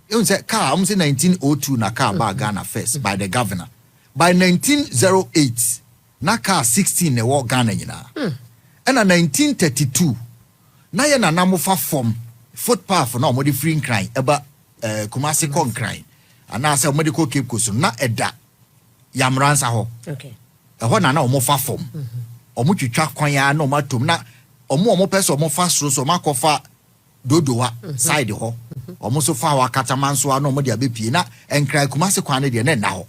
you say car 1902 na car ba Ghana first by the governor. By 1908 na car 16 ne wo Ghana nyina. And in 1932, na ye na namofa form footpath na omodi free crime eba Kumasi kon crime. And na say omodi ko Cape Coast na eda yamransa ho. Okay. Ho na omofa form. Omo twitwa kwan ya na omatom na omo pese omo fa soro so makofa dodowa side ho. Omo so fa wa katamanso na omodi abepie na enkran Kumasi kwan ne de na ho.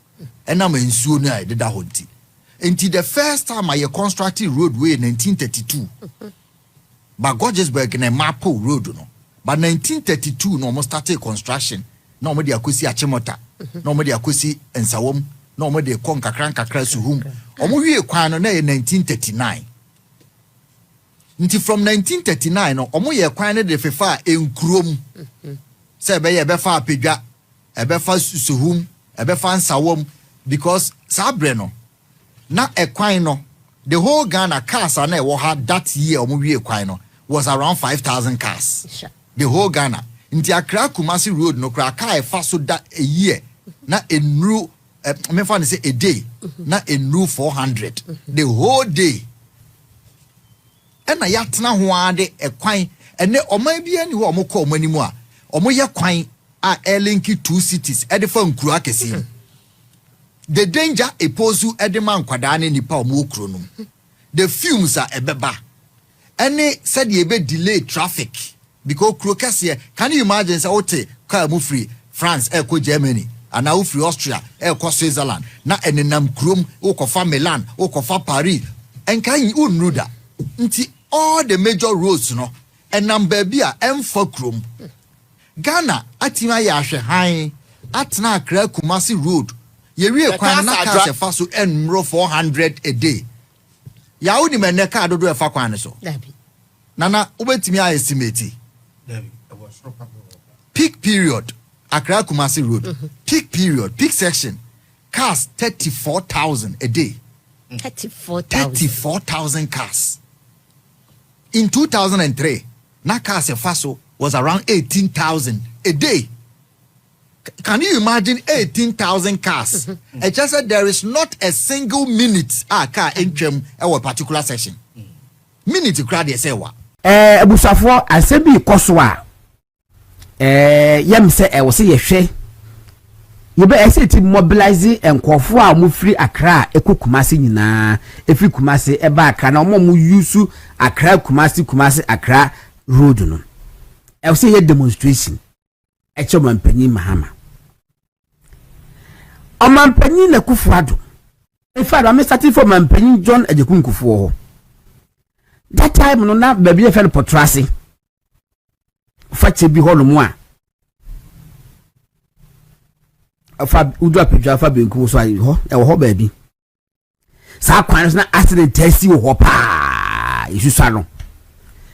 Ena ma nsuo na ededa ho nti. Until the first time I constructed roadway in 1932. But Gorgesburg in a Mapo road, no. But 1932, no more started construction. No more the Akusi Achimota. No more the Akusi and Sawom. No more the Konka Kranka Krasuhum. Omo Kwano in 1939. Until from 1939, no Omo ye Kwana de Fefa in Krum. Sebe Befa Pidja, Ebefa Suhum, Ebefan Sawom, because Sabreno. Na equino, the whole Ghana cars and had that year equino was around 5,000 cars. Sure. The whole Ghana. In the Accra Kumasi Road, no car faso that a year. Na a new, I say a day. Na a new 400. The whole day. And a yatna huade equine, and ne or maybe any one more call many more. Or more yaquine are linky two cities, Edifon Kruakesi. The danger eposu edeman kwadane nipa omokronum. The fumes are ebeba. Any said ye be delay traffic because krokase. Can you imagine say ote car move free France eko Germany and now free Austria eko Switzerland na enenam krom okofa Milan okofa Paris and can you unruda nti all the major roads no enam baby a emfa krom Ghana atima ya hwe han atna Accra Kumasi Road. Ye real kwan na car se fa so enmro 400 a day. Ya woni me ne car dodo e fa kwan so. Nana obetimi a estimate. Peak period Accra Kumasi Road. Peak period, peak section. Cars 34,000 a day. 34,000 cars. In 2003, na car se fa so was around 18,000 a day. Can you imagine 18,000 cars? I just said there is not a single minute a car entering our particular section. Minute crowd they say what? Busafo asebi koswa. Yem say we say yehwe. You be say to mobilize enkofo a mo free Accra Kumasi nyina. Efi Kumasi eba Accra na mo use Accra Kumasi Accra road no. I say demonstration. Echo Mampanyi Mahama. Omampanyi na Kufuado In fact, I'm starting from my penny John Ejekunku for that time. No, na baby, I fell potrasi. Fache be holo moi. Afa udwa pejwa afa benku so ayi ho e wo baby. Sa kwan na accident testi wo ho pa. Isu sano.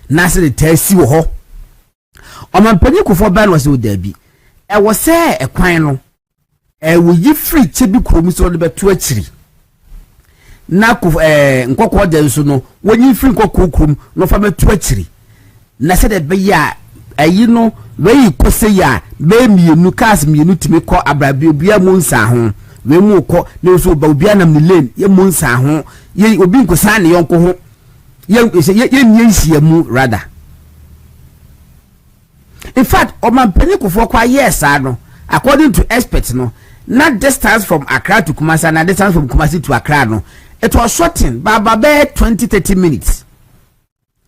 Na accident testi wo ho. O man penny ku for ban was wo dabi. E wo se e kwan no. E wo yi free chebi kromi so de beto akiri. Na ku nkokọ de nso no wonyi free nkokọ krom no fa beto akiri. Na se de be ya ayi no we kose ya be mienu cars mienu timi ko abrabe obia mu nsa ho we mu ko ne so ba obia nam ni lane ye mu nsa ho ye obi nkosa ne yonko ho ye nyenhia mu rather. In fact o man penikufo kwa yes no according to experts no not distance from Accra to Kumasi na distance from Kumasi to Accra no it was shortened by about 20-30 minutes.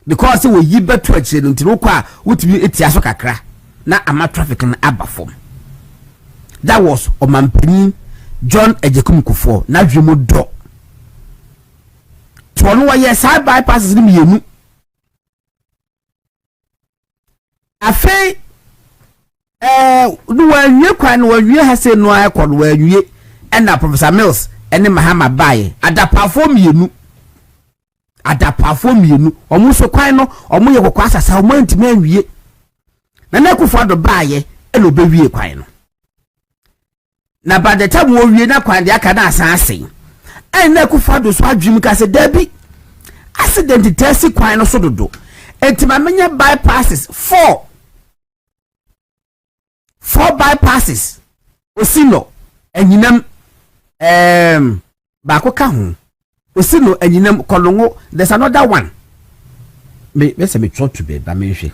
Because we yi beto akire no ntino kwa wutumi etiaso kakra na ama traffic na abafom. That was Omampani John Ejekumkufo na dwemo do. To no wa side bypasses ni mienu. Afei no wa nwie kwan no wa nwie ha se no ayekọ no wa nwie na Professor Mills ene Mahama bae adapafo mienu. Adapafo mienu omu so kwan no omu ye kokwa asasa omu ntime anwie na nakufo do baaye elo bewie kwan no na by the time wo wie na kwan de aka na asase nakufo do so adwim ka se dabi accident test kwan no so dodo entima menya bypasses 4 bypasses osino enyinam ba ko ka ho osino enyinam kolongo. There's another one me say me try to be ba me hwe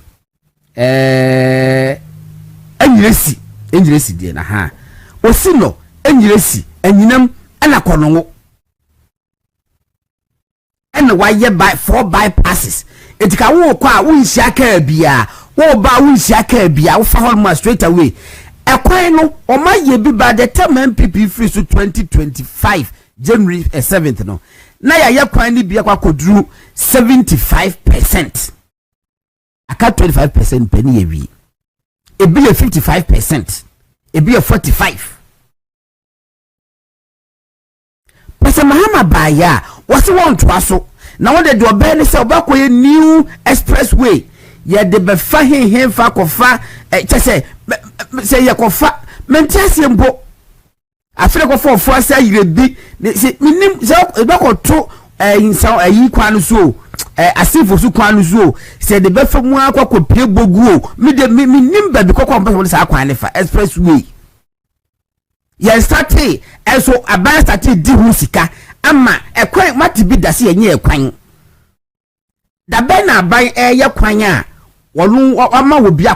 enyiresi die na ha osino enyiresi enyinam ana kolongo ena waye by 4 bypasses etika wo kwa wo nhia ka bia wo ba wo nhia ka bia wo fa hol straight away ekwan no o ma ye bi ba the term NPP free so 2025 January 7th no na ya kwan ni bia kwa kodru 75%. Aka 25% penny ewi. Ebi 55%. Ebi 45%. Pesa Mahama baya wasi want to aso na wode do obey se obakoye new expressway ye de be fa hen fa kofa chese se ye kofa mentiase mbo afre ko fo asa yirebi se minim se obakoto insa ayi kwanu so asifo su kwanu so se de be fa mu akwa pie bogu mi de minim ba bi kokko mpa se akwan fa expressway ye start eso aban start di hu sika ama ekwan mati bi dase yenye ekwan da be na aban ye kwan a wonu ama wo bia